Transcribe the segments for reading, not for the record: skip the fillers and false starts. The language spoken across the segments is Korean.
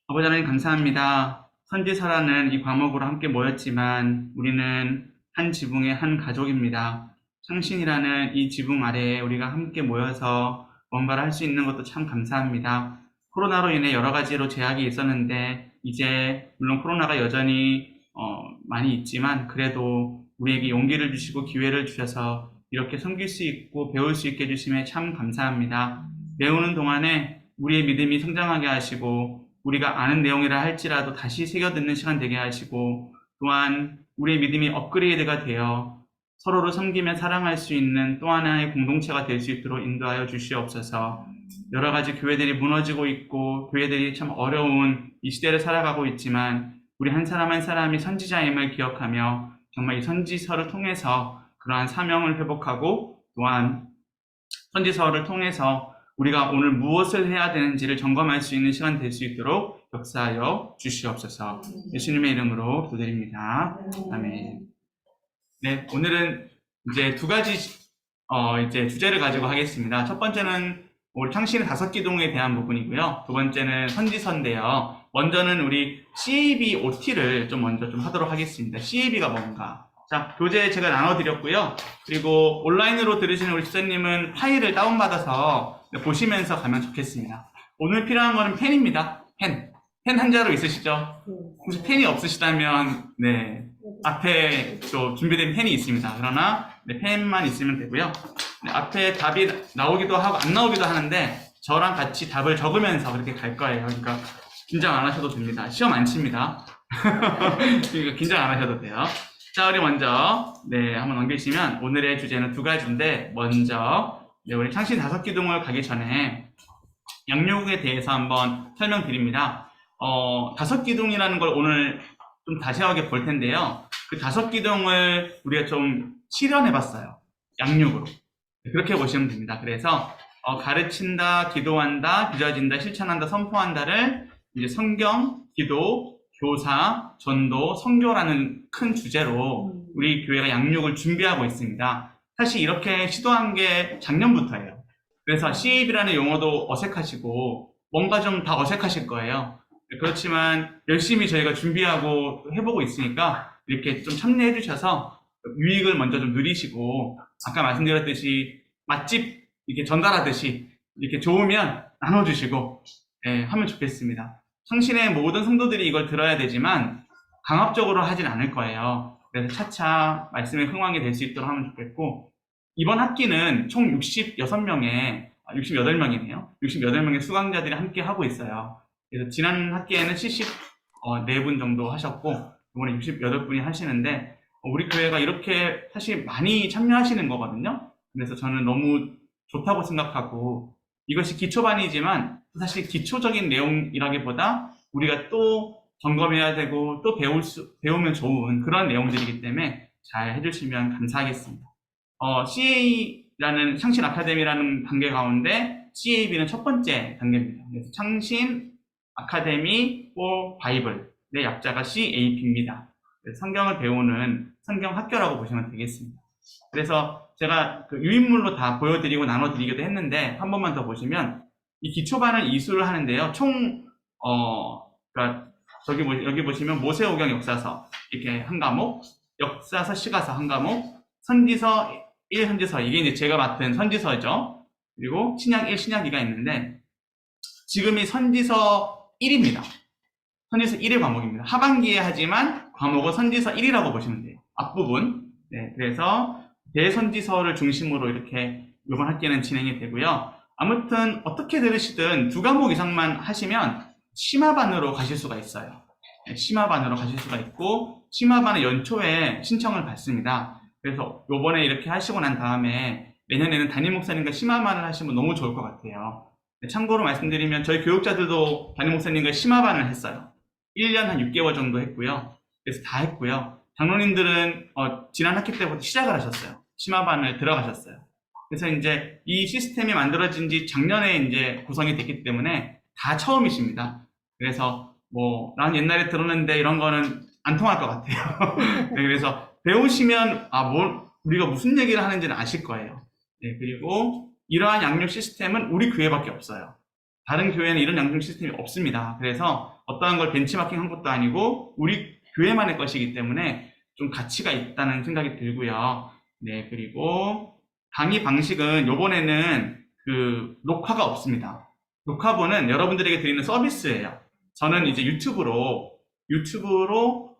아버지 하나님 감사합니다. 선지서라는 이 과목으로 함께 모였지만 우리는 한 지붕의 한 가족입니다. 창신이라는 이 지붕 아래에 우리가 함께 모여서 뭔가를 할 수 있는 것도 참 감사합니다. 코로나로 인해 여러 가지로 제약이 있었는데 이제 물론 코로나가 여전히 많이 있지만 그래도 우리에게 용기를 주시고 기회를 주셔서 이렇게 섬길 수 있고 배울 수 있게 해주심에 참 감사합니다. 배우는 동안에 우리의 믿음이 성장하게 하시고 우리가 아는 내용이라 할지라도 다시 새겨듣는 시간 되게 하시고 또한 우리의 믿음이 업그레이드가 되어 서로를 섬기며 사랑할 수 있는 또 하나의 공동체가 될 수 있도록 인도하여 주시옵소서. 여러 가지 교회들이 무너지고 있고 교회들이 참 어려운 이 시대를 살아가고 있지만 우리 한 사람 한 사람이 선지자임을 기억하며 정말 이 선지서를 통해서 그러한 사명을 회복하고 또한 선지서를 통해서 우리가 오늘 무엇을 해야 되는지를 점검할 수 있는 시간 될 수 있도록 역사하여 주시옵소서. 예수님의 이름으로 기도드립니다. 아멘. 네, 오늘은 이제 두 가지 이제 주제를 가지고 하겠습니다. 첫 번째는 우리 창신의 5기둥에 대한 부분이고요. 두 번째는 선지서인데요. 먼저는 우리 CAB OT를 좀 먼저 좀 하도록 하겠습니다. CAB가 뭔가? 자, 교재 제가 나눠드렸고요. 그리고 온라인으로 들으시는 우리 집사님은 파일을 다운받아서 보시면서 가면 좋겠습니다. 오늘 필요한 거는 펜입니다. 펜 한 자루 있으시죠? 혹시 펜이 없으시다면 네, 앞에 또 준비된 펜이 있습니다. 그러나 네, 펜만 있으면 되고요. 네, 앞에 답이 나오기도 하고 안 나오기도 하는데 저랑 같이 답을 적으면서 그렇게 갈 거예요. 그러니까 긴장 안 하셔도 됩니다. 시험 안 칩니다. 그러니까 긴장 안 하셔도 돼요. 자, 우리 먼저 네, 한번 넘기시면 오늘의 주제는 두 가지인데 먼저 네, 우리 창신 5기둥을 가기 전에 양육에 대해서 한번 설명드립니다. 5기둥이라는 걸 오늘 좀 다시하게 볼 텐데요. 그 5기둥을 우리가 좀 실현해봤어요. 양육으로. 그렇게 보시면 됩니다. 그래서 가르친다, 기도한다, 빚어진다, 실천한다, 선포한다를 이제 성경, 기도, 교사, 전도, 선교라는 큰 주제로 우리 교회가 양육을 준비하고 있습니다. 사실 이렇게 시도한 게 작년부터예요. 그래서 CAB라는 용어도 어색하시고 뭔가 좀 다 어색하실 거예요. 그렇지만 열심히 저희가 준비하고 해보고 있으니까 이렇게 좀 참여해 주셔서 유익을 먼저 좀 누리시고 아까 말씀드렸듯이 맛집 이렇게 전달하듯이 이렇게 좋으면 나눠주시고 하면 좋겠습니다. 창신의 모든 성도들이 이걸 들어야 되지만 강압적으로 하진 않을 거예요. 그래서 차차 말씀에 흥왕이 될 수 있도록 하면 좋겠고 이번 학기는 총 68명의 68명의 수강자들이 함께 하고 있어요. 그래서 지난 학기에는 74분 정도 하셨고 이번에 68분이 하시는데 우리 교회가 이렇게 사실 많이 참여하시는 거거든요. 그래서 저는 너무 좋다고 생각하고 이것이 기초반이지만 사실 기초적인 내용이라기보다 우리가 또 점검해야 되고 또 배우면 좋은 그런 내용들이기 때문에 잘 해주시면 감사하겠습니다. CA라는 창신 아카데미라는 단계 가운데 CAB는 첫 번째 단계입니다. 그래서 창신 아카데미 for 바이블의 약자가 CAB입니다. 성경을 배우는 성경 학교라고 보시면 되겠습니다. 그래서 제가 그 유인물로 다 보여드리고 나눠드리기도 했는데 한 번만 더 보시면 이 기초반을 이수를 하는데요. 총 그러니까 여기 보시면 모세오경 역사서 이렇게 한 과목, 역사서 시가서 한 과목, 선지서 1 선지서 이게 이제 제가 맡은 선지서죠. 그리고 신약 1, 신약 2가 있는데 지금이 선지서 1입니다. 선지서 1의 과목입니다. 하반기에 하지만 과목은 선지서 1이라고 보시면 돼요. 앞부분. 네, 그래서 대선지서를 중심으로 이렇게 이번 학기는 진행이 되고요. 아무튼 어떻게 들으시든 2과목 이상만 하시면 심화반으로 가실 수가 있어요. 네, 심화반으로 가실 수가 있고 심화반은 연초에 신청을 받습니다. 그래서 요번에 이렇게 하시고 난 다음에 내년에는 담임 목사님과 심화반을 하시면 너무 좋을 것 같아요. 네, 참고로 말씀드리면 저희 교육자들도 담임 목사님과 심화반을 했어요. 1년 한 6개월 정도 했고요. 그래서 다 했고요. 장로님들은 지난 학기 때부터 시작을 하셨어요. 심화반을 들어가셨어요. 그래서 이제 이 시스템이 만들어진 지 작년에 이제 구성이 됐기 때문에 다 처음이십니다. 그래서 난 옛날에 들었는데 이런 거는 안 통할 것 같아요. 네, 그래서 배우시면 우리가 무슨 얘기를 하는지는 아실 거예요. 네, 그리고 이러한 양육 시스템은 우리 교회밖에 없어요. 다른 교회는 이런 양육 시스템이 없습니다. 그래서 어떠한 걸 벤치마킹 한 것도 아니고 우리 교회만의 것이기 때문에 좀 가치가 있다는 생각이 들고요. 네, 그리고 강의 방식은 요번에는 그 녹화가 없습니다. 녹화본은 여러분들에게 드리는 서비스예요. 저는 이제 유튜브로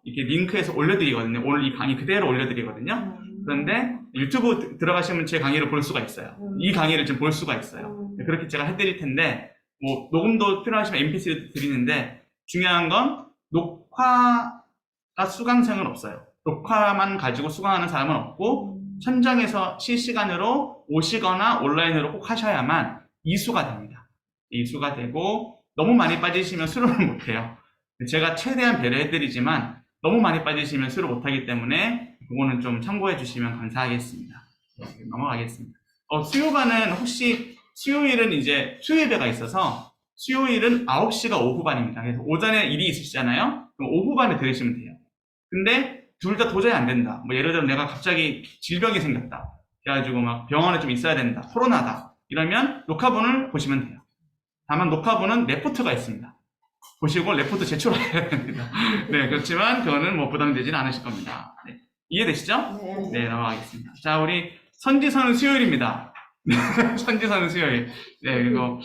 이렇게 링크해서 올려드리거든요. 오늘 이 강의 그대로 올려드리거든요. 그런데 유튜브 들어가시면 제 강의를 볼 수가 있어요. 이 강의를 지금 볼 수가 있어요. 그렇게 제가 해드릴 텐데, 뭐 녹음도 필요하시면 MP3도 드리는데, 중요한 건 녹화가 수강생은 없어요. 녹화만 가지고 수강하는 사람은 없고, 현장에서 실시간으로 오시거나 온라인으로 꼭 하셔야만 이수가 됩니다. 이수가 되고, 너무 많이 빠지시면 수료를 못해요. 제가 최대한 배려해드리지만 너무 많이 빠지시면 수료 못하기 때문에 그거는 좀 참고해 주시면 감사하겠습니다. 네, 넘어가겠습니다. 수요반은 혹시 수요일은 이제 수요예배가 있어서 수요일은 9시가 오후반입니다. 그래서 오전에 일이 있으시잖아요. 그럼 오후반에 들으시면 돼요. 근데 둘 다 도저히 안 된다. 뭐 예를 들어 내가 갑자기 질병이 생겼다. 그래가지고 막 병원에 좀 있어야 된다. 코로나다. 이러면 녹화본을 보시면 돼요. 다만 녹화본은 레포트가 있습니다. 보시고 레포트 제출하셔야 됩니다. 네, 그렇지만 그거는 뭐 부담되지는 않으실 겁니다. 네. 이해되시죠? 네, 넘어가겠습니다. 자, 우리 선지서는 수요일입니다. 선지서는 수요일. 네, 그리고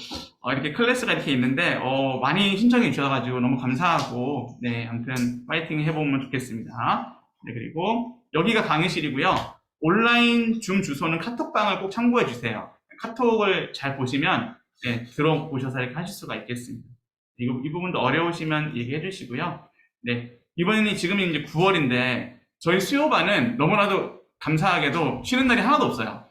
이렇게 클래스가 이렇게 있는데 많이 신청해 주셔가지고 너무 감사하고 네, 아무튼 파이팅 해보면 좋겠습니다. 네, 그리고 여기가 강의실이고요. 온라인 줌 주소는 카톡방을 꼭 참고해 주세요. 카톡을 잘 보시면 네, 들어보셔서 이렇게 하실 수가 있겠습니다. 이 부분도 어려우시면 얘기해 주시고요. 네. 이번이 지금 이제 9월인데, 저희 수요반은 너무나도 감사하게도 쉬는 날이 하나도 없어요.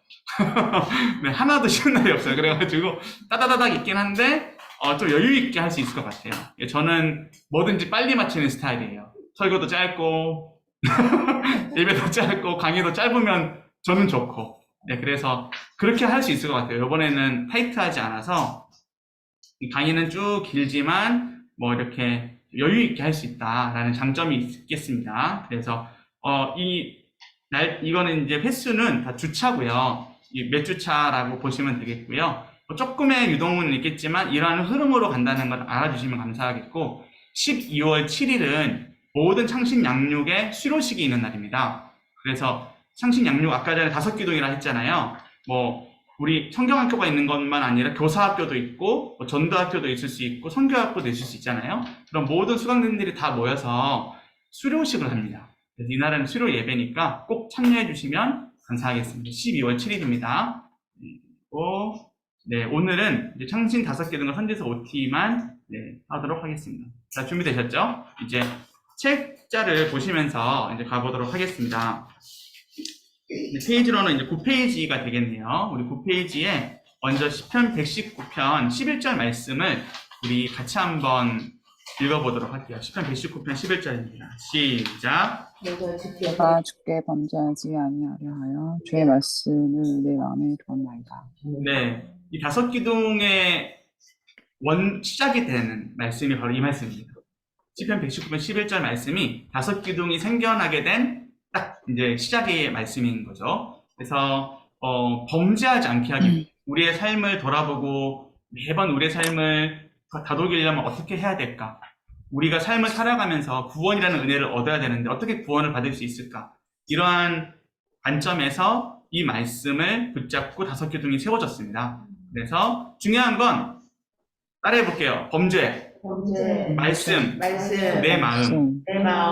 네, 하나도 쉬는 날이 없어요. 그래가지고, 따다다닥 있긴 한데, 좀 여유있게 할 수 있을 것 같아요. 저는 뭐든지 빨리 마치는 스타일이에요. 설교도 짧고, 예배도 짧고, 강의도 짧으면 저는 좋고. 네, 그래서 그렇게 할 수 있을 것 같아요. 이번에는 타이트하지 않아서, 강의는 쭉 길지만 뭐 이렇게 여유 있게 할 수 있다라는 장점이 있겠습니다. 그래서 이거는 이제 횟수는 다 주차고요. 몇 주차라고 보시면 되겠고요. 조금의 유동은 있겠지만 이러한 흐름으로 간다는 걸 알아주시면 감사하겠고, 12월 7일은 모든 창신 양육의 수료식이 있는 날입니다. 그래서 창신 양육 아까 전에 5기둥이라 했잖아요. 뭐 우리 성경학교가 있는 것만 아니라 교사학교도 있고 뭐 전도학교도 있을 수 있고 선교학교도 있을 수 있잖아요. 그럼 모든 수강생들이 다 모여서 수료식을 합니다. 그래서 이날은 수료 예배니까 꼭 참여해 주시면 감사하겠습니다. 12월 7일입니다. 그리고 네, 오늘은 이제 창신 5개 등과 선지서 OT만 네, 하도록 하겠습니다. 자, 준비되셨죠? 이제 책자를 보시면서 이제 가보도록 하겠습니다. 페이지로는 이제 9페이지가 되겠네요. 우리 9페이지에 먼저 시편 119편 11절 말씀을 우리 같이 한번 읽어보도록 할게요. 시편 119편 11절입니다. 시작. 내가 주께 범죄하지 아니하려 하여 주의 말씀을 내 마음에 두었나이다. 네, 이 5기둥의 시작이 되는 말씀이 바로 이 말씀입니다. 시편 119편 11절 말씀이 5기둥이 생겨나게 된 딱 이제 시작의 말씀인 거죠. 그래서 범죄하지 않게 하기 위해 우리의 삶을 돌아보고 매번 우리의 삶을 다독이려면 어떻게 해야 될까? 우리가 삶을 살아가면서 구원이라는 은혜를 얻어야 되는데 어떻게 구원을 받을 수 있을까? 이러한 관점에서 이 말씀을 붙잡고 5기둥이 세워졌습니다. 그래서 중요한 건 따라해 볼게요. 범죄, 말씀, 내 마음.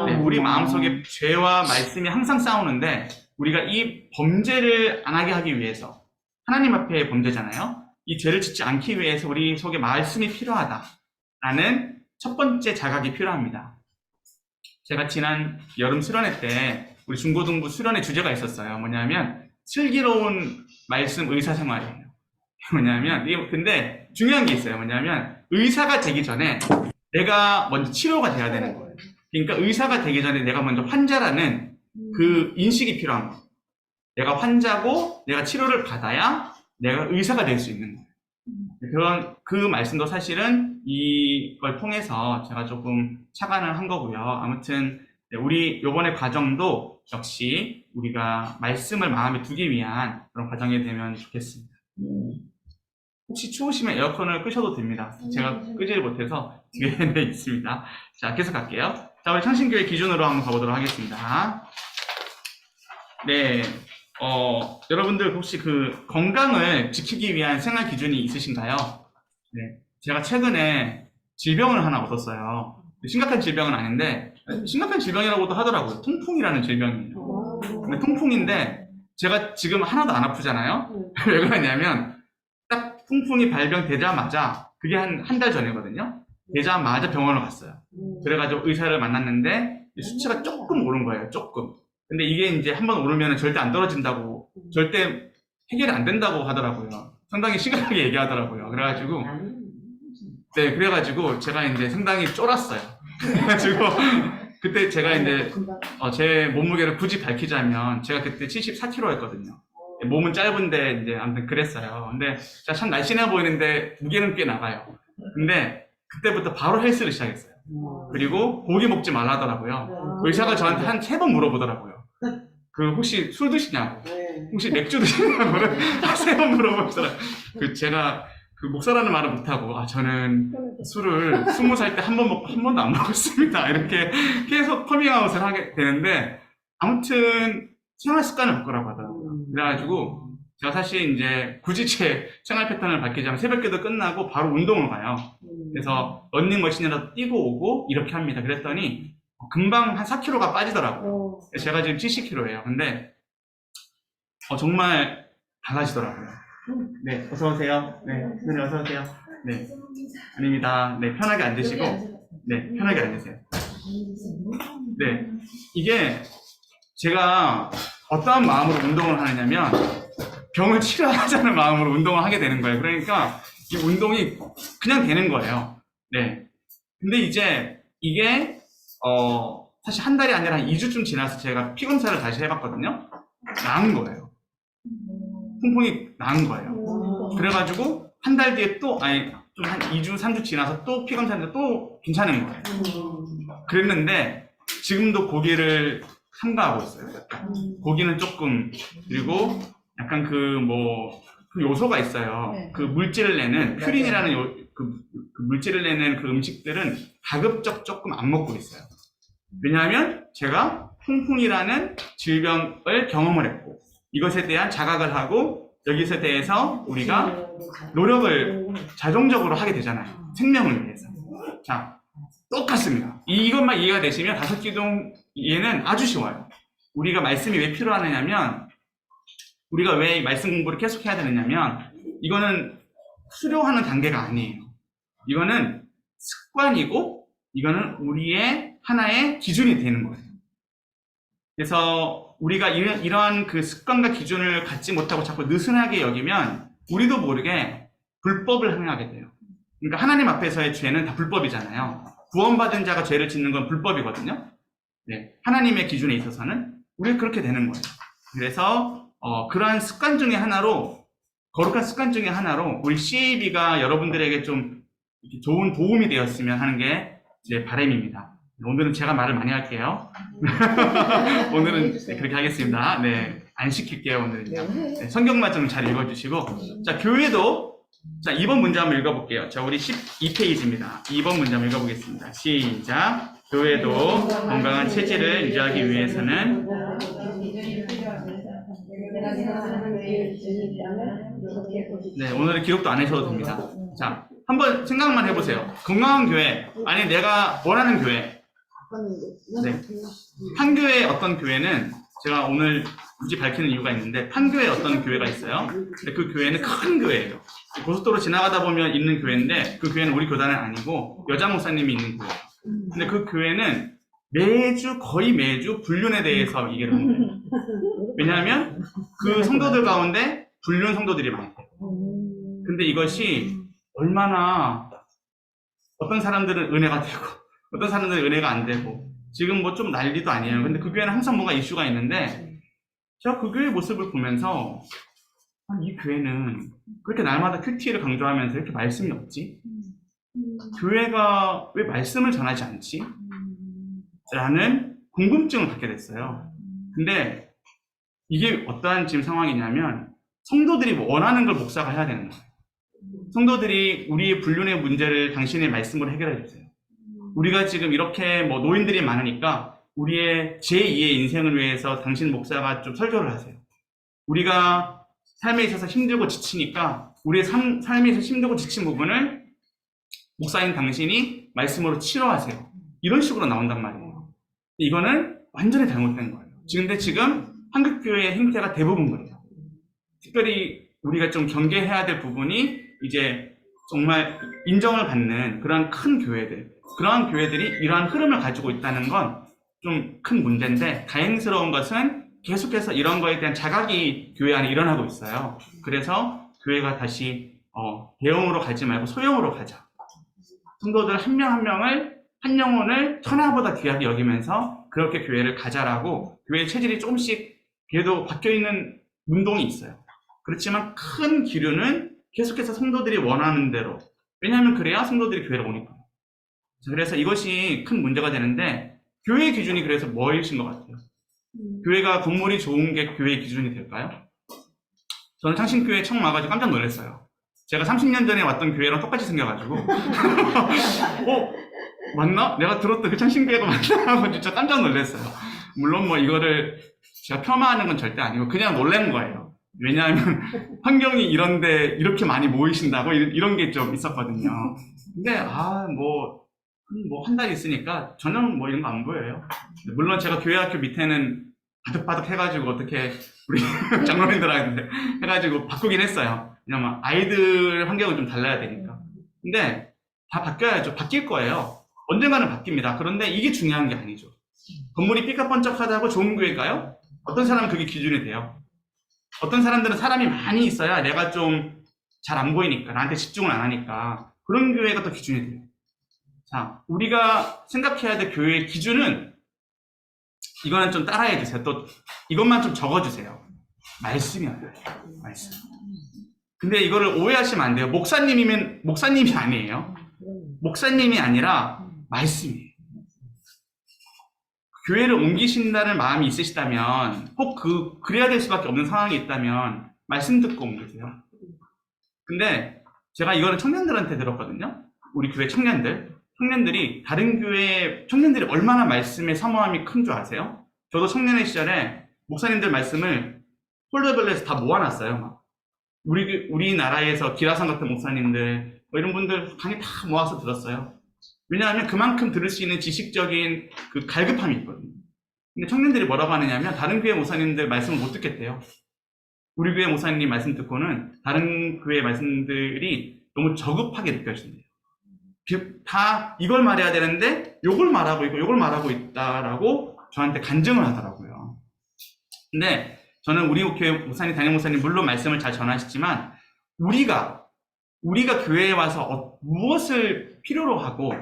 네, 우리 마음속에 죄와 말씀이 항상 싸우는데 우리가 이 범죄를 안 하게 하기 위해서, 하나님 앞에 범죄잖아요. 이 죄를 짓지 않기 위해서 우리 속에 말씀이 필요하다라는 첫 번째 자각이 필요합니다. 제가 지난 여름 수련회 때 우리 중고등부 수련회 주제가 있었어요. 뭐냐면 슬기로운 말씀 의사생활이에요. 뭐냐면 근데 중요한 게 있어요. 뭐냐면 의사가 되기 전에 내가 먼저 치료가 돼야 되는 거예요. 그러니까 의사가 되기 전에 내가 먼저 환자라는 그 인식이 필요한 거예요. 내가 환자고 내가 치료를 받아야 내가 의사가 될 수 있는 거예요. 그 말씀도 사실은 이걸 통해서 제가 조금 착안을 한 거고요. 아무튼 우리 요번에 과정도 역시 우리가 말씀을 마음에 두기 위한 그런 과정이 되면 좋겠습니다. 혹시 추우시면 에어컨을 끄셔도 됩니다. 제가 끄지를 못해서 뒤에 네, 있습니다. 자, 계속 갈게요. 자, 우리 창신교회 기준으로 한번 가보도록 하겠습니다. 네, 여러분들 혹시 그 건강을 지키기 위한 생활 기준이 있으신가요? 네, 제가 최근에 질병을 하나 얻었어요. 심각한 질병은 아닌데, 심각한 질병이라고도 하더라고요. 통풍이라는 질병이에요. 근데 통풍인데, 제가 지금 하나도 안 아프잖아요? 왜 그러냐면, 딱 통풍이 발병되자마자, 그게 한 달 전이거든요? 되자마자 병원을 갔어요. 그래가지고 의사를 만났는데, 수치가 조금 오른 거예요, 조금. 근데 이게 이제 한번 오르면 절대 안 떨어진다고, 절대 해결이 안 된다고 하더라고요. 상당히 심각하게 얘기하더라고요. 그래가지고 제가 이제 상당히 쫄았어요. 그래가지고 그때 제가 이제 제 몸무게를 굳이 밝히자면 제가 그때 74kg였거든요. 몸은 짧은데 이제 아무튼 그랬어요. 근데 제가 참 날씬해 보이는데 무게는 꽤 나가요. 근데 그때부터 바로 헬스를 시작했어요. 그리고 고기 먹지 말라더라고요. 의사가 저한테 한 3번 물어보더라고요. 그 혹시 술 드시냐고, 혹시 맥주 드시냐고 3번 물어보시더라고요. 제가 그 목사라는 말을 못하고 저는 술을 20살 때 한 번 먹고 한 번도 안 먹었습니다. 이렇게 계속 커밍아웃을 하게 되는데 아무튼 생활 습관을 바꾸라고 하더라고요. 그래가지고 제가 사실 이제 굳이 제 생활 패턴을 밝히자면 새벽기도 끝나고 바로 운동을 가요. 그래서 런닝머신이라도 뛰고 오고 이렇게 합니다. 그랬더니 금방 한 4kg가 빠지더라고요. 제가 지금 70kg예요. 근데 정말 달라지더라고요. 네, 어서오세요. 네, 선생님 어서오세요. 네, 아닙니다. 네, 편하게 앉으시고, 네, 편하게 앉으세요. 네, 이게 제가 어떠한 마음으로 운동을 하느냐면, 병을 치료하자는 마음으로 운동을 하게 되는 거예요. 그러니까, 이 운동이 그냥 되는 거예요. 네. 근데 이제, 이게, 사실 한 달이 아니라 한 2주쯤 지나서 제가 피 검사를 다시 해봤거든요. 나은 거예요. 통풍이 나은 거예요. 그래가지고 한 달 뒤에 또 좀 한 2주, 3주 지나서 또 피 검사했는데 또 괜찮은 거예요. 그랬는데 지금도 고기를 삼가하고 있어요. 고기는 조금, 그리고 약간 그 요소가 있어요. 그 물질을 내는 퓨린이라는 그 물질을 내는 그 음식들은 가급적 조금 안 먹고 있어요. 왜냐하면 제가 통풍이라는 질병을 경험을 했고 이것에 대한 자각을 하고 여기서 대해서 우리가 노력을 자동적으로 하게 되잖아요. 생명을 위해서. 자, 똑같습니다. 이것만 이해가 되시면 다섯기둥 이해는 아주 쉬워요. 우리가 말씀이 왜 필요하느냐면 우리가 왜 말씀 공부를 계속 해야 되느냐면 이거는 수료하는 단계가 아니에요. 이거는 습관이고 이거는 우리의 하나의 기준이 되는 거예요. 그래서 우리가 이러한 그 습관과 기준을 갖지 못하고 자꾸 느슨하게 여기면 우리도 모르게 불법을 행하게 돼요. 그러니까 하나님 앞에서의 죄는 다 불법이잖아요. 구원받은 자가 죄를 짓는 건 불법이거든요. 네, 하나님의 기준에 있어서는 우리가 그렇게 되는 거예요. 그래서 그러한 습관 중에 하나로, 거룩한 습관 중에 하나로 우리 CAB가 여러분들에게 좀 좋은 도움이 되었으면 하는 게 제 바람입니다. 오늘은 제가 말을 많이 할게요. 오늘은 그렇게 하겠습니다. 네, 안 시킬게요, 오늘은요. 네, 성경만 좀 잘 읽어주시고. 자, 교회도, 자, 2번 문제 한번 읽어볼게요. 자, 우리 12페이지입니다. 2번 문제 한번 읽어보겠습니다. 시작. 교회도 건강한 체질을 유지하기 위해서는 네, 오늘은 기록도 안 하셔도 됩니다. 자, 한번 생각만 해보세요. 건강한 교회, 아니 내가 원하는 교회. 네. 판교의 어떤 교회는 제가 오늘 굳이 밝히는 이유가 있는데 판교에 어떤 교회가 있어요. 근데 그 교회는 큰 교회예요. 고속도로 지나가다 보면 있는 교회인데 그 교회는 우리 교단은 아니고 여자 목사님이 있는 교회예요. 근데 그 교회는 거의 매주 불륜에 대해서 얘기를 합니다. 왜냐하면 그 성도들 가운데 불륜 성도들이 많대요. 근데 이것이 얼마나 어떤 사람들은 은혜가 되고 어떤 사람들은 은혜가 안 되고 지금 좀 난리도 아니에요. 근데 그 교회는 항상 뭔가 이슈가 있는데 제가 그 교회 모습을 보면서 이 교회는 그렇게 날마다 큐티를 강조하면서 이렇게 말씀이 없지? 교회가 왜 말씀을 전하지 않지? 라는 궁금증을 갖게 됐어요. 근데 이게 어떠한 지금 상황이냐면 성도들이 원하는 걸 목사가 해야 되는 거예요. 성도들이 우리의 불륜의 문제를 당신의 말씀으로 해결해 주세요. 우리가 지금 이렇게 뭐 노인들이 많으니까 우리의 제2의 인생을 위해서 당신 목사가 좀 설교를 하세요. 우리가 삶에 있어서 힘들고 지치니까 우리의 삶에 있어서 힘들고 지친 부분을 목사인 당신이 말씀으로 치료하세요. 이런 식으로 나온단 말이에요. 이거는 완전히 잘못된 거예요. 근데 지금 한국교회의 행태가 대부분 그래요. 특별히 우리가 좀 경계해야 될 부분이 이제 정말 인정을 받는 그런 큰 교회들, 그러한 교회들이 이러한 흐름을 가지고 있다는 건 좀 큰 문제인데, 다행스러운 것은 계속해서 이런 거에 대한 자각이 교회 안에 일어나고 있어요. 그래서 교회가 다시 대형으로 가지 말고 소형으로 가자. 성도들 한 명 한 명을, 한 영혼을 천하보다 귀하게 여기면서 그렇게 교회를 가자라고, 교회의 체질이 조금씩 그래도 바뀌어있는 운동이 있어요. 그렇지만 큰 기류는 계속해서 성도들이 원하는 대로, 왜냐하면 그래야 성도들이 교회를 오니까. 그래서 이것이 큰 문제가 되는데, 교회의 기준이 그래서 뭐이신 것 같아요? 교회가 건물이 좋은 게 교회의 기준이 될까요? 저는 창신교회 처음 와가지고 깜짝 놀랐어요. 제가 30년 전에 왔던 교회랑 똑같이 생겨가지고 맞나? 내가 들었던 그 창신교회가 맞나? 하고 진짜 깜짝 놀랐어요. 물론 뭐 이거를 제가 폄하하는 건 절대 아니고 그냥 놀란 거예요. 왜냐하면 환경이 이런데 이렇게 많이 모이신다고 이런 게 좀 있었거든요. 근데 뭐 한 달 있으니까 전혀 뭐 이런 거 안 보여요. 물론 제가 교회 학교 밑에는 바득바득 해가지고 어떻게 우리 장로님들한테 해가지고 바꾸긴 했어요. 왜냐면 아이들 환경은 좀 달라야 되니까. 근데 다 바뀌어야죠. 바뀔 거예요. 언젠가는 바뀝니다. 그런데 이게 중요한 게 아니죠. 건물이 삐까뻔쩍하다고 좋은 교회일까요? 어떤 사람은 그게 기준이 돼요. 어떤 사람들은 사람이 많이 있어야 내가 좀 잘 안 보이니까, 나한테 집중을 안 하니까 그런 교회가 또 기준이 돼요. 자, 우리가 생각해야 될 교회의 기준은, 이거는 좀 따라해 주세요. 또 이것만 좀 적어주세요. 말씀이어야 돼요. 말씀. 근데 이거를 오해하시면 안 돼요. 목사님이 아니에요. 목사님이 아니라 말씀이에요. 교회를 옮기신다는 마음이 있으시다면, 혹 그래야 될 수밖에 없는 상황이 있다면 말씀 듣고 옮기세요. 근데 제가 이거는 청년들한테 들었거든요. 우리 교회 청년들이 다른 교회 청년들이 얼마나 말씀의 사모함이 큰 줄 아세요? 저도 청년의 시절에 목사님들 말씀을 폴더별에서 다 모아놨어요. 막 우리나라에서 기라성 같은 목사님들 이런 분들 강의 다 모아서 들었어요. 왜냐하면 그만큼 들을 수 있는 지식적인 그 갈급함이 있거든요. 근데 청년들이 뭐라고 하느냐면 다른 교회 목사님들 말씀을 못 듣겠대요. 우리 교회 목사님 말씀 듣고는 다른 교회 말씀들이 너무 저급하게 느껴진대요. 다 이걸 말해야 되는데 요걸 말하고 있고 요걸 말하고 있다라고 저한테 간증을 하더라고요. 근데 저는 우리 교회 목사님, 담임 목사님 물론 말씀을 잘 전하시지만 우리가 교회에 와서 무엇을 필요로 하고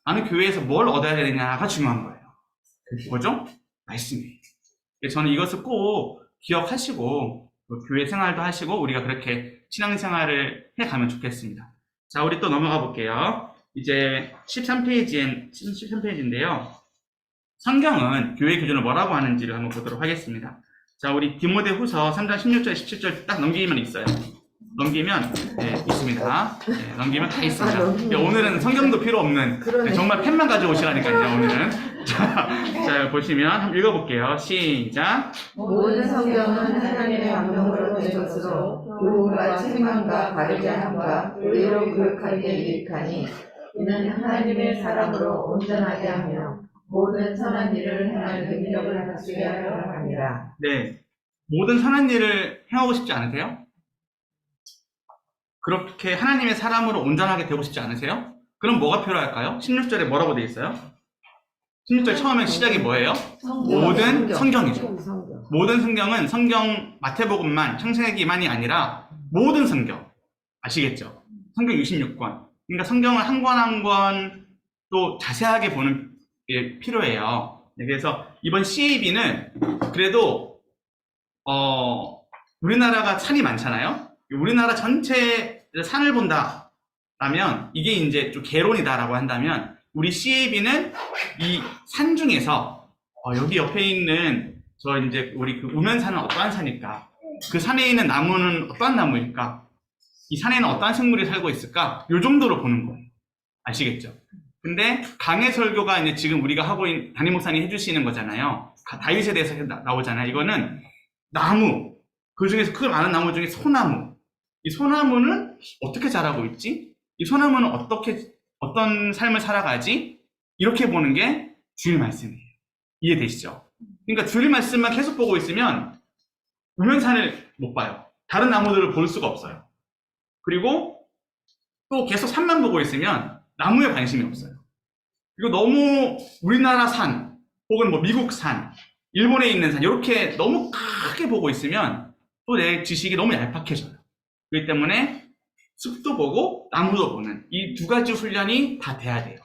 나는 교회에서 뭘 얻어야 되느냐가 중요한 거예요. 뭐죠? 말씀이에요. 저는 이것을 꼭 기억하시고 교회 생활도 하시고 우리가 그렇게 신앙생활을 해가면 좋겠습니다. 자, 우리 또 넘어가 볼게요. 이제 13페이지인데요. 성경은 교회 기준을 뭐라고 하는지를 한번 보도록 하겠습니다. 자, 우리 디모데후서 3장 16절, 17절 딱 넘기면 있어요. 넘기면 있습니다. 넘기면 다 있습니다. 오늘은 성경도 필요 없는 정말 펜만 가지고 오시라니까요. 오늘은 자 보시면 한번 읽어볼게요. 시작. 모든 성경은 하나님의 감동으로 된 것으로 교훈과 책망과 가르침과 의로 교육할 때 유익하니 이는 하나님의 사람으로 온전하게 하며 모든 선한 일을 행할 능력을 갖추게 하려 함이라. 네, 모든 선한 일을 행하고 싶지 않으세요? 그렇게 하나님의 사람으로 온전하게 되고 싶지 않으세요? 그럼 뭐가 필요할까요? 16절에 뭐라고 되어 있어요? 16절 처음에 시작이 뭐예요? 모든 성경이죠. 모든 성경은 성경 마태복음만, 창세기만이 아니라 모든 성경. 아시겠죠? 성경 66권. 그러니까 성경을 한 권 한 권 또 자세하게 보는 게 필요해요. 그래서 이번 CAB는 그래도 우리나라가 산이 많잖아요. 우리나라 전체 산을 본다라면 이게 이제 좀 개론이다라고 한다면 우리 CAB는 이 산 중에서 여기 옆에 있는 저 이제 우리 그 우면산은 어떠한 산일까? 그 산에 있는 나무는 어떠한 나무일까? 이 산에는 어떠한 생물이 살고 있을까? 요 정도로 보는 거예요. 아시겠죠? 근데 강해 설교가 이제 지금 우리가 하고 있는 담임 목사님 해주시는 거잖아요. 다윗에 대해서 나오잖아요. 이거는 나무, 그 중에서 그 많은 나무 중에 소나무. 이 소나무는 어떻게 자라고 있지? 이 소나무는 어떤 삶을 살아가지? 이렇게 보는 게 주일 말씀이에요. 이해되시죠? 그러니까 주일 말씀만 계속 보고 있으면 우면산을 못 봐요. 다른 나무들을 볼 수가 없어요. 그리고 또 계속 산만 보고 있으면 나무에 관심이 없어요. 그리고 너무 우리나라 산, 혹은 뭐 미국 산, 일본에 있는 산, 이렇게 너무 크게 보고 있으면 또 내 지식이 너무 얄팍해져요. 그렇기 때문에 숲도 보고 나무도 보는 이 두 가지 훈련이 다 돼야 돼요.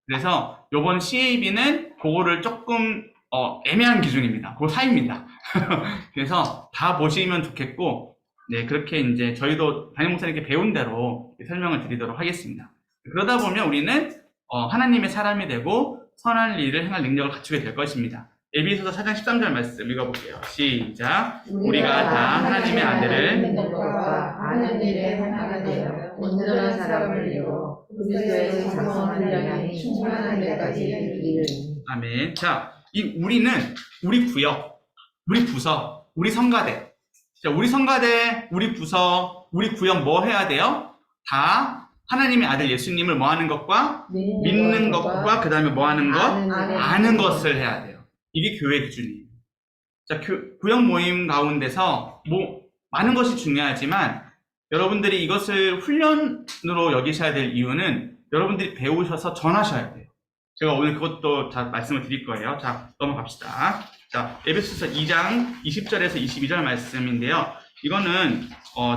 그래서 이번 CAB는 그거를 조금 애매한 기준입니다. 그 사이입니다. 그래서 다 보시면 좋겠고, 네, 그렇게 이제 저희도 담임 목사님께 배운 대로 설명을 드리도록 하겠습니다. 그러다 보면 우리는 하나님의 사람이 되고 선한 일을 행할 능력을 갖추게 될 것입니다. 에베소서 4장 13절 말씀 읽어볼게요. 시작. 우리가 다 하나님의 아들을 믿는 것과 아는 일에 하나가 되어 온전한 사람을 이루어 그리스도의 장성한 분량이 충만한 데까지 이르리니. 아멘. 자, 이 우리는 우리 구역, 우리 부서, 우리 성가대. 자, 우리 성가대, 우리 부서, 우리 구역 뭐 해야 돼요? 다 하나님의 아들 예수님을 뭐 하는 것과 믿는 것과 그 다음에 뭐 하는 것? 아는 것을 해야 돼요. 이게 교회 기준이에요. 자, 구역 모임 가운데서 많은 것이 중요하지만 여러분들이 이것을 훈련으로 여기셔야 될 이유는 여러분들이 배우셔서 전하셔야 돼요. 제가 오늘 그것도 다 말씀을 드릴 거예요. 자, 넘어갑시다. 자, 에베소서 2장 20절에서 22절 말씀인데요. 이거는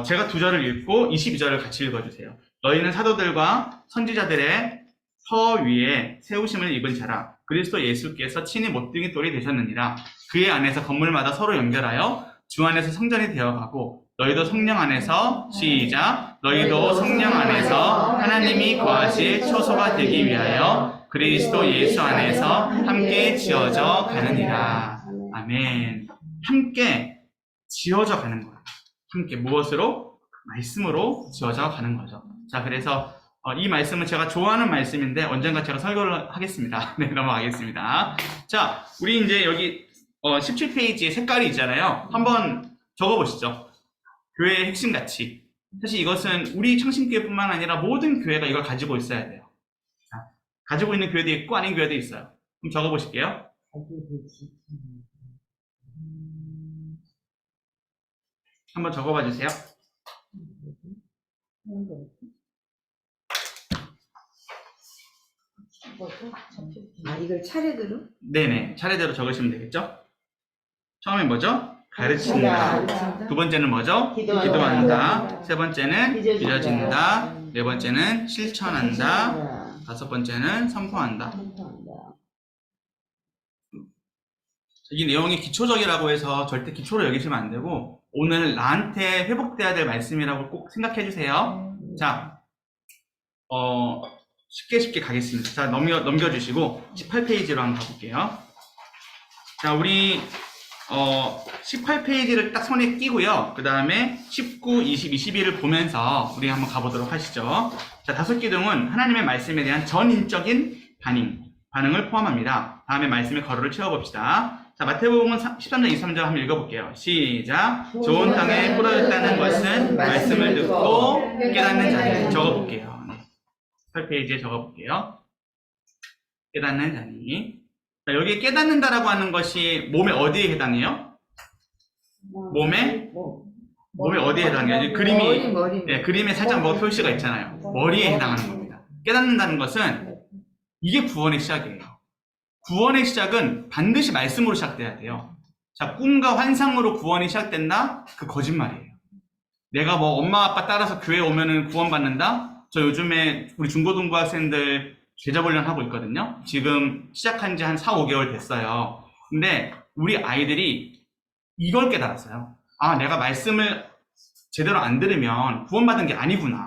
제가 2절을 읽고 22절을 같이 읽어주세요. 너희는 사도들과 선지자들의 터 위에 세우심을 입은 자라. 그리스도 예수께서 친히 못되게 돌이 되셨느니라. 그의 안에서 건물마다 서로 연결하여 주 안에서 성전이 되어가고 너희도 성령 안에서 시작. 너희도 성령 안에서 하나님이 거하실 초소가 되기 위하여 그리스도 예수 안에서 함께 지어져 가느니라. 아멘. 함께 지어져 가는 거예요. 함께 무엇으로? 말씀으로 지어져 가는 거죠. 자, 그래서 이 말씀은 제가 좋아하는 말씀인데 언젠가 제가 설교를 하겠습니다. 네, 넘어가겠습니다. 자, 우리 이제 여기 17페이지에 색깔이 있잖아요. 한번 적어보시죠. 교회의 핵심 가치. 사실 이것은 우리 창신교회뿐만 아니라 모든 교회가 이걸 가지고 있어야 돼요. 자, 가지고 있는 교회도 있고 아닌 교회도 있어요. 그럼 적어보실게요. 한번 적어봐 주세요. 이걸 차례대로? 네네, 차례대로 적으시면 되겠죠? 처음에 뭐죠? 가르친다. 두 번째는 뭐죠? 기도한다. 세 번째는 빚어진다. 네 번째는 실천한다. 다섯 번째는 선포한다. 이 내용이 기초적이라고 해서 절대 기초로 여기시면 안 되고 오늘 나한테 회복돼야 될 말씀이라고 꼭 생각해 주세요. 자, 쉽게 가겠습니다. 자, 넘겨주시고 18페이지로 한번 가볼게요. 자, 우리 18페이지를 딱 손에 끼고요. 그 다음에 19, 20, 21을 보면서 우리 한번 가보도록 하시죠. 자, 다섯 기둥은 하나님의 말씀에 대한 전인적인 반응을 포함합니다. 다음에 말씀의 거루를 채워봅시다. 자, 마태복음 13장 23절 한번 읽어볼게요. 시작. 좋은 땅에 뿌려졌다는 것은 말씀을 듣고 깨닫는 자니. 적어볼게요. 네. 18페이지에 적어볼게요. 깨닫는 자니. 자, 여기 깨닫는다라고 하는 것이 몸에 어디에 해당해요? 몸에 어디에 해당해요? 그림이, 네, 그림에 살짝 뭐 표시가 있잖아요. 머리에 해당하는 겁니다. 깨닫는다는 것은 이게 구원의 시작이에요. 구원의 시작은 반드시 말씀으로 시작돼야 돼요. 자, 꿈과 환상으로 구원이 시작된다? 그 거짓말이에요. 내가 뭐 엄마 아빠 따라서 교회 오면은 구원받는다? 저 요즘에 우리 중고등부 학생들 제자훈련 하고 있거든요. 지금 시작한 지 한 4, 5개월 됐어요. 근데 우리 아이들이 이걸 깨달았어요. 아, 내가 말씀을 제대로 안 들으면 구원받은 게 아니구나.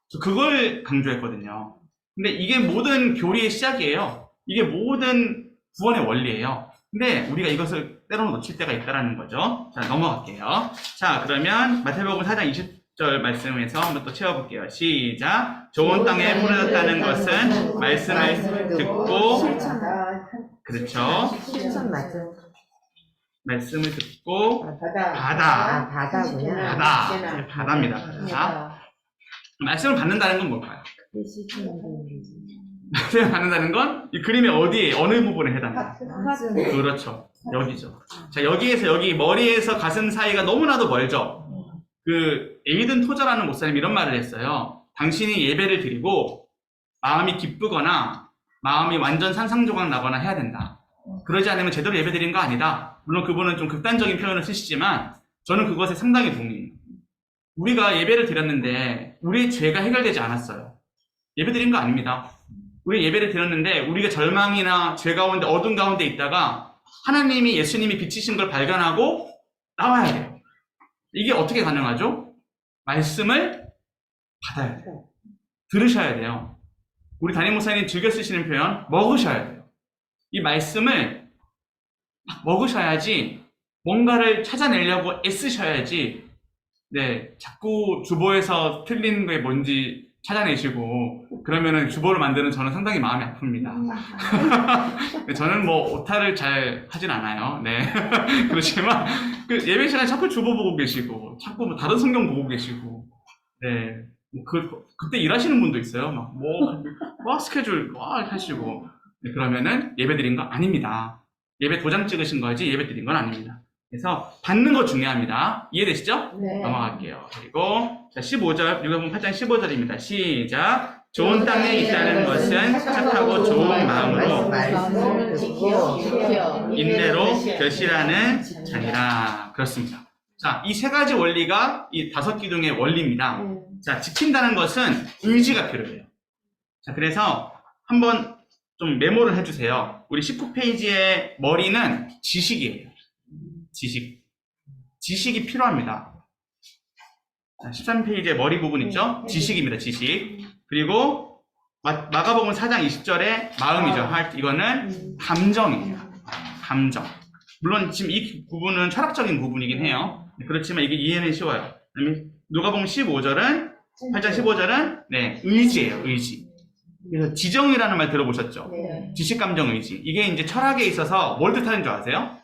저 그걸 강조했거든요. 근데 이게 모든 교리의 시작이에요. 이게 모든 구원의 원리예요. 근데 우리가 이것을 때로는 놓칠 때가 있다는 거죠. 자, 넘어갈게요. 자, 그러면 마태복음 4장 20절 10절 말씀에서 한번 또 채워볼게요. 시작. 좋은 땅에 뿌려졌다는 것은 말씀을 듣고 그렇죠. 실천 맞죠? 말씀을 듣고 바다. 바다. 바다구나. 바다. 바다입니다. 바다. 말씀을 받는다는 건 뭘까요? 말씀을 받는다는 건 이 그림의 어디에 어느 부분에 해당해요? 그렇죠. 여기죠. 자, 여기에서 여기 머리에서 가슴 사이가 너무나도 멀죠. 그 에이든 토저라는 목사님이 이런 말을 했어요. 당신이 예배를 드리고 마음이 기쁘거나 마음이 완전 산상조각 나거나 해야 된다. 그러지 않으면 제대로 예배 드린 거 아니다. 물론 그분은 좀 극단적인 표현을 쓰시지만 저는 그것에 상당히 동의해요. 우리가 예배를 드렸는데 우리의 죄가 해결되지 않았어요. 예배 드린 거 아닙니다. 우리 예배를 드렸는데 우리가 절망이나 죄 가운데 어둠 가운데 있다가 하나님이 예수님이 비치신 걸 발견하고 나와야 돼요. 이게 어떻게 가능하죠? 말씀을 받아야 돼요. 들으셔야 돼요. 우리 담임 목사님 즐겨 쓰시는 표현 먹으셔야 돼요. 이 말씀을 먹으셔야지 뭔가를 찾아내려고 애쓰셔야지 네, 자꾸 주보에서 틀린 게 뭔지 찾아내시고 그러면은 주보를 만드는 저는 상당히 마음이 아픕니다. 저는 뭐 오타를 잘 하진 않아요. 네. 그렇지만 그 예배 시간에 자꾸 주보 보고 계시고 자꾸 뭐 다른 성경 보고 계시고 네. 그때 일하시는 분도 있어요. 막 스케줄 막 하시고 네, 그러면은 예배 드린 거 아닙니다. 예배 도장 찍으신 거지 예배 드린 건 아닙니다. 그래서 받는 거 중요합니다. 이해되시죠? 네. 넘어갈게요. 그리고 자 15절, 누가복음 8장 15절입니다. 시작. 좋은 땅에 있다는 것은 착하고 좋은 마음으로 말씀을 지키어 인내로 결실하는 자니라. 그렇습니다. 자, 이 세 가지 원리가 이 5기둥의 원리입니다. 자, 지킨다는 것은 의지가 필요해요. 자, 그래서 한번 좀 메모를 해주세요. 우리 19페이지의 머리는 지식이에요. 지식이 필요합니다. 13페이지의 머리 부분 있죠? 지식입니다. 지식. 그리고 마가복음 4장 20절의 마음이죠. 이거는 감정이에요. 감정. 물론 지금 이 부분은 철학적인 부분이긴 해요. 그렇지만 이게 이해는 쉬워요. 누가복음 15절은 8장 15절은 네, 의지예요. 의지. 그래서 지정이라는 말 들어보셨죠? 네. 지식, 감정, 의지. 이게 이제 철학에 있어서 뭘 뜻하는 줄 아세요?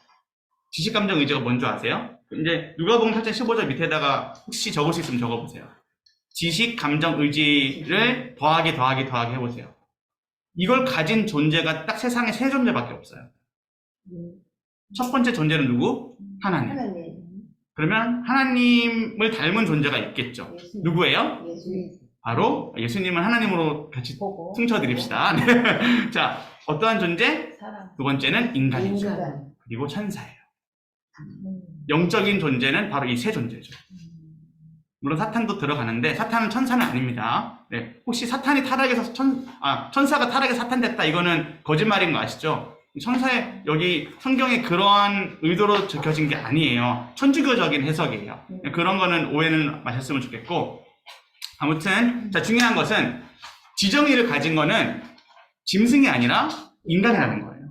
지식, 감정, 의지가 뭔 줄 아세요? 이제 누가복음 8장 15절 밑에다가 혹시 적을 수 있으면 적어보세요. 지식, 감정, 의지를 더하기 해보세요. 이걸 가진 존재가 딱 세상에 3존재밖에 없어요. 첫 번째 존재는 누구? 하나님. 그러면 하나님을 닮은 존재가 있겠죠. 누구예요? 바로 예수님을 하나님으로 같이 승쳐드립시다. 네. 자, 어떠한 존재? 두 번째는 인간이죠. 그리고 천사예요. 영적인 존재는 바로 이 세 존재죠. 물론 사탄도 들어가는데 사탄은 천사는 아닙니다. 네. 혹시 사탄이 타락해서 천사가 타락해서 사탄 됐다 이거는 거짓말인 거 아시죠? 천사의 여기 성경에 그러한 의도로 적혀진 게 아니에요. 천주교적인 해석이에요. 그런 거는 오해는 마셨으면 좋겠고 아무튼 자 중요한 것은 지정의를 가진 거는 짐승이 아니라 인간이라는 거예요.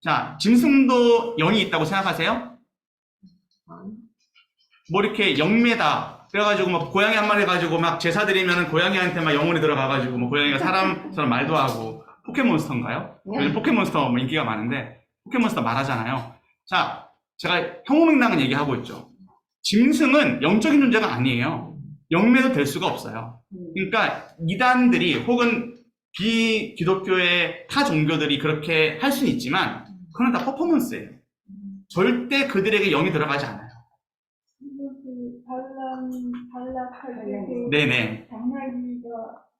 자 짐승도 영이 있다고 생각하세요? 뭐 이렇게 영매다 그래가지고 막 고양이 한 마리 가지고 막 제사 드리면은 고양이한테 막 영혼이 들어가가지고 뭐 고양이가 사람처럼 말도 하고 포켓몬스터인가요? 요즘 포켓몬스터 뭐 인기가 많은데 포켓몬스터 말하잖아요. 자 제가 형호맥락은 얘기하고 있죠. 짐승은 영적인 존재가 아니에요. 영매도 될 수가 없어요. 그러니까 이단들이 혹은 비기독교의 타 종교들이 그렇게 할 수는 있지만 그건 다 퍼포먼스예요. 절대 그들에게 영이 들어가지 않아요. 네네.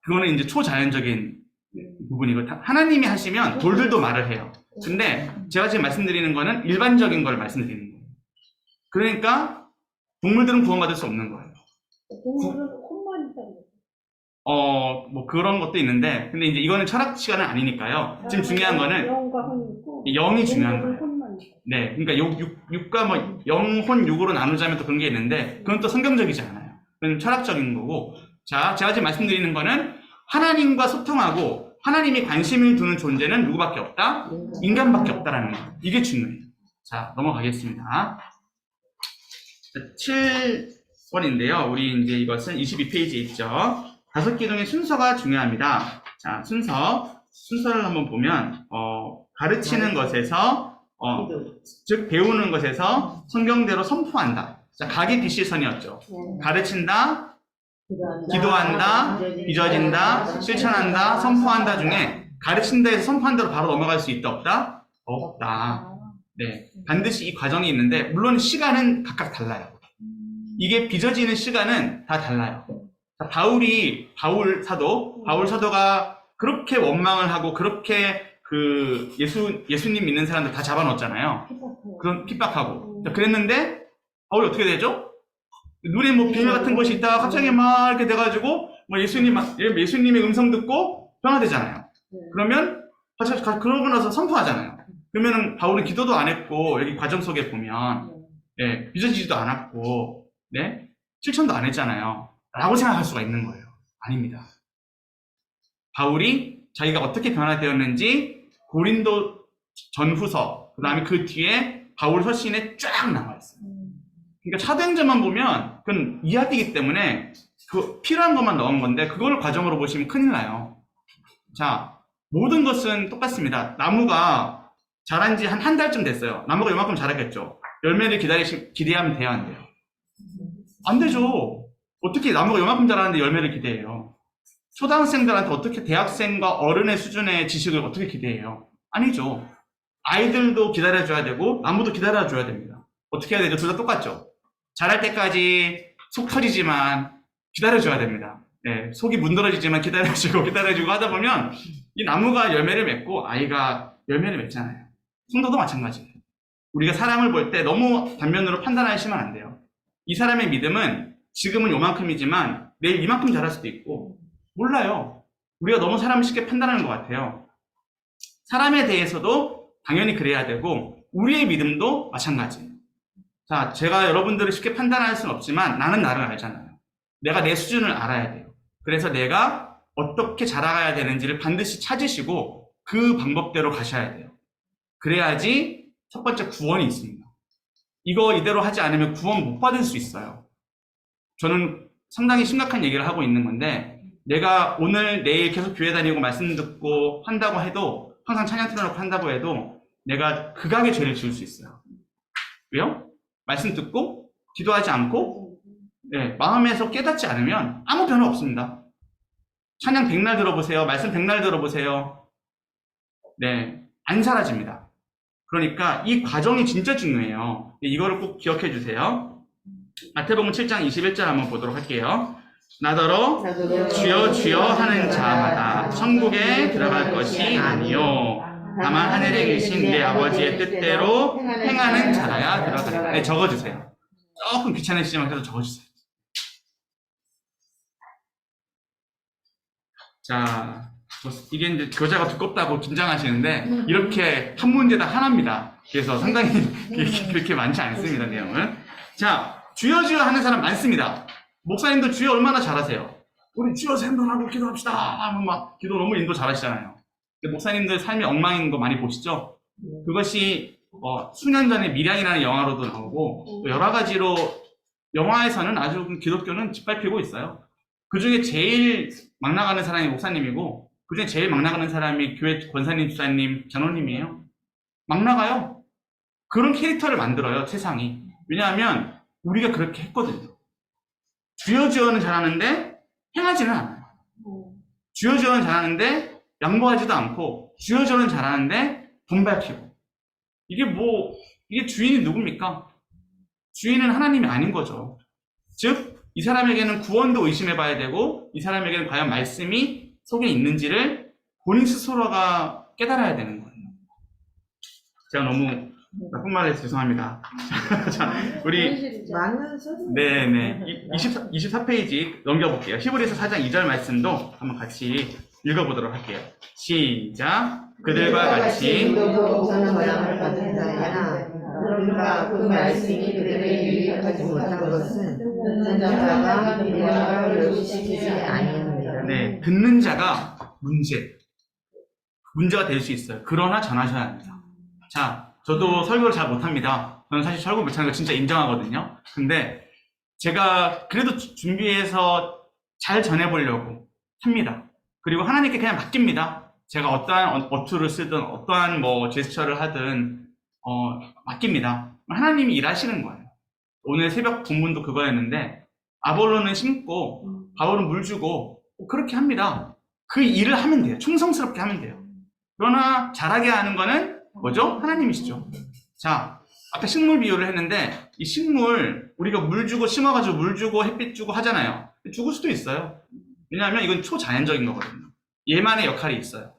그거는 이제 초자연적인 부분이고 하나님이 하시면 돌들도 말을 해요. 근데 제가 지금 말씀드리는 거는 일반적인 걸 말씀드리는 거예요. 그러니까 동물들은 구원받을 수 없는 거예요. 동물은 혼만 있다고. 뭐 그런 것도 있는데 근데 이제 이거는 철학 시간은 아니니까요. 지금 중요한 거는 영과 혼이 있고 영이 중요한 거예요. 혼만 있고. 네, 그러니까 육과 뭐 영혼 육으로 나누자면 또 그런 게 있는데 그건 또 성경적이지 않아요. 그건 철학적인 거고 자 제가 지금 말씀드리는 거는 하나님과 소통하고 하나님이 관심을 두는 존재는 누구밖에 없다? 인간밖에 없다라는 거. 이게 중요해요. 자 넘어가겠습니다. 번인데요. 우리 이제 이것은 22페이지에 있죠. 5개 중에 순서가 중요합니다. 자, 순서를 한번 보면, 가르치는 것에서, 즉, 배우는 것에서 성경대로 선포한다. 자, 각이 빗실선이었죠. 가르친다, 기도한다, 빚어진다, 실천한다, 선포한다 중에 가르친다에서 선포한다로 바로 넘어갈 수 있다, 없다? 없다. 네. 반드시 이 과정이 있는데, 물론 시간은 각각 달라요. 이게 빚어지는 시간은 다 달라요. 자, 바울 사도가 그렇게 원망을 하고, 그렇게 예수님 믿는 사람들 다 잡아놓았잖아요. 그런 핍박하고. 자, 그랬는데, 바울이 어떻게 되죠? 눈에 뭐 비밀 같은 것이 있다가 갑자기 막 이렇게 돼가지고, 뭐 예수님의 음성 듣고 변화되잖아요. 그러면, 그러고 나서 선포하잖아요. 그러면은 바울은 기도도 안 했고, 여기 과정 속에 보면, 예, 빚어지지도 않았고, 네? 실천도 안 했잖아요. 라고 생각할 수가 있는 거예요. 아닙니다. 바울이 자기가 어떻게 변화되었는지 고린도 전후서, 그 다음에 그 뒤에 바울 서신에 쫙 나와있어요. 그러니까 사도행전만 보면 그건 이야기이기 때문에 그 필요한 것만 넣은 건데 그거를 과정으로 보시면 큰일 나요. 자, 모든 것은 똑같습니다. 나무가 자란 지 한 달쯤 됐어요. 나무가 요만큼 자랐겠죠. 열매를 기대하면 돼요, 안 돼요? 안 되죠. 어떻게 나무가 요만큼 자라는데 열매를 기대해요? 초등학생들한테 어떻게 대학생과 어른의 수준의 지식을 어떻게 기대해요? 아니죠. 아이들도 기다려줘야 되고 나무도 기다려줘야 됩니다. 어떻게 해야 되죠? 둘 다 똑같죠. 자랄 때까지 속 터지지만 기다려줘야 됩니다. 네, 속이 문드러지지만 기다려주고 하다 보면 이 나무가 열매를 맺고 아이가 열매를 맺잖아요. 성도도 마찬가지예요. 우리가 사람을 볼 때 너무 단면으로 판단하시면 안 돼요. 이 사람의 믿음은 지금은 요만큼이지만 내일 이만큼 자랄 수도 있고 몰라요. 우리가 너무 사람을 쉽게 판단하는 것 같아요. 사람에 대해서도 당연히 그래야 되고 우리의 믿음도 마찬가지예요. 자, 제가 여러분들을 쉽게 판단할 수는 없지만 나는 나를 알잖아요. 내가 내 수준을 알아야 돼요. 그래서 내가 어떻게 자라가야 되는지를 반드시 찾으시고 그 방법대로 가셔야 돼요. 그래야지 첫 번째 구원이 있습니다. 이거 이대로 하지 않으면 구원 못 받을 수 있어요. 저는 상당히 심각한 얘기를 하고 있는 건데 내가 오늘 내일 계속 교회 다니고 말씀 듣고 한다고 해도 항상 찬양 틀어놓고 한다고 해도 내가 극악의 죄를 지을 수 있어요. 왜요? 말씀 듣고 기도하지 않고 네, 마음에서 깨닫지 않으면 아무 변화 없습니다. 찬양 100날 들어보세요. 말씀 100날 들어보세요. 네, 안 사라집니다. 그러니까 이 과정이 진짜 중요해요. 이거를 꼭 기억해 주세요. 마태복음 7장 21절 한번 보도록 할게요. 나더러 주여 주여 하는 자마다 천국에 들어갈 것이 아니요 다만 하늘에 계신 내 아버지의 뜻대로 행하는 자라야 들어가리라. 네, 적어주세요. 조금 귀찮으시지만 그래도 적어주세요. 자, 이게 이제 교재가 두껍다고 긴장하시는데 이렇게 한 문제당 하나입니다. 그래서 상당히 그렇게 많지 않습니다, 내용은. 자, 주여 주여 하는 사람 많습니다. 목사님도 주여 얼마나 잘하세요? 우리 주여 생존하고 기도합시다 하면 막 기도 너무 인도 잘하시잖아요. 목사님들 삶이 엉망인 거 많이 보시죠? 그것이 수년 전에 미량이라는 영화로도 나오고 또 여러 가지로 영화에서는 아주 기독교는 짓밟히고 있어요. 그 중에 제일 막 나가는 사람이 목사님이고 그 중에 제일 막 나가는 사람이 교회 권사님, 주사님, 장로님이에요. 막 나가요. 그런 캐릭터를 만들어요, 세상이. 왜냐하면 우리가 그렇게 했거든요. 주여 주여는 잘하는데 행하지는 않아요. 주여 주여는 잘하는데 양보하지도 않고 주여 주여는 잘하는데 돈 밝히고 이게 주인이 누굽니까? 주인은 하나님이 아닌 거죠. 즉 이 사람에게는 구원도 의심해 봐야 되고 이 사람에게는 과연 말씀이 속에 있는지를 본인 스스로가 깨달아야 되는 거예요. 제가 너무 나쁜 말 해서 죄송합니다. 자, 우리 네네 24페이지 넘겨볼게요. 히브리서 4장 2절 말씀도 한번 같이 읽어보도록 할게요. 시작. 그들과 같이 목사는 모양을 받은 자야. 그러나 그 말씀이 그들에게 유익하지 못한 것은 듣는 자가 미련을 멸시시키지 아니합니다. 네, 듣는 자가 문제가 될 수 있어요. 그러나 전하셔야 합니다. 자, 저도 설교를 잘 못합니다. 저는 사실 설교 못하는 거 진짜 인정하거든요. 근데 제가 그래도 준비해서 잘 전해보려고 합니다. 그리고 하나님께 그냥 맡깁니다. 제가 어떠한 어투를 쓰든 어떠한 뭐 제스처를 하든 맡깁니다. 하나님이 일하시는 거예요. 오늘 새벽 본문도 그거였는데 아볼로는 심고 바울은 물 주고 그렇게 합니다. 그 일을 하면 돼요. 충성스럽게 하면 돼요. 그러나 잘하게 하는 거는 뭐죠? 하나님이시죠. 자, 아까 식물 비유를 했는데 이 식물 우리가 물 주고 심어가지고 물 주고 햇빛 주고 하잖아요. 죽을 수도 있어요. 왜냐하면 이건 초자연적인 거거든요. 얘만의 역할이 있어요.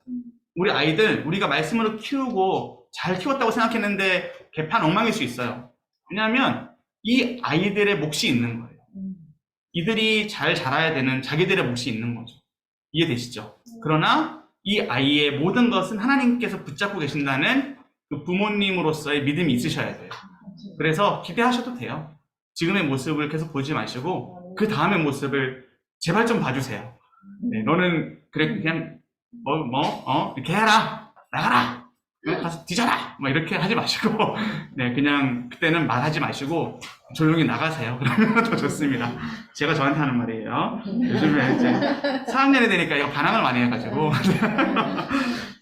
우리 아이들 우리가 말씀으로 키우고 잘 키웠다고 생각했는데 개판 엉망일 수 있어요. 왜냐하면 이 아이들의 몫이 있는 거예요. 이들이 잘 자라야 되는 자기들의 몫이 있는 거죠. 이해되시죠? 그러나 이 아이의 모든 것은 하나님께서 붙잡고 계신다는 그 부모님으로서의 믿음이 있으셔야 돼요. 그래서 기대하셔도 돼요. 지금의 모습을 계속 보지 마시고 그 다음의 모습을 제발 좀 봐주세요. 네, 너는 그래 그냥 이렇게 해라, 나가라, 가서 뒤져라, 뭐 이렇게 하지 마시고 네, 그냥 그때는 말하지 마시고 조용히 나가세요. 그러면 더 좋습니다. 제가 저한테 하는 말이에요. 요즘에 이제 4학년이 되니까 이거 반항을 많이 해가지고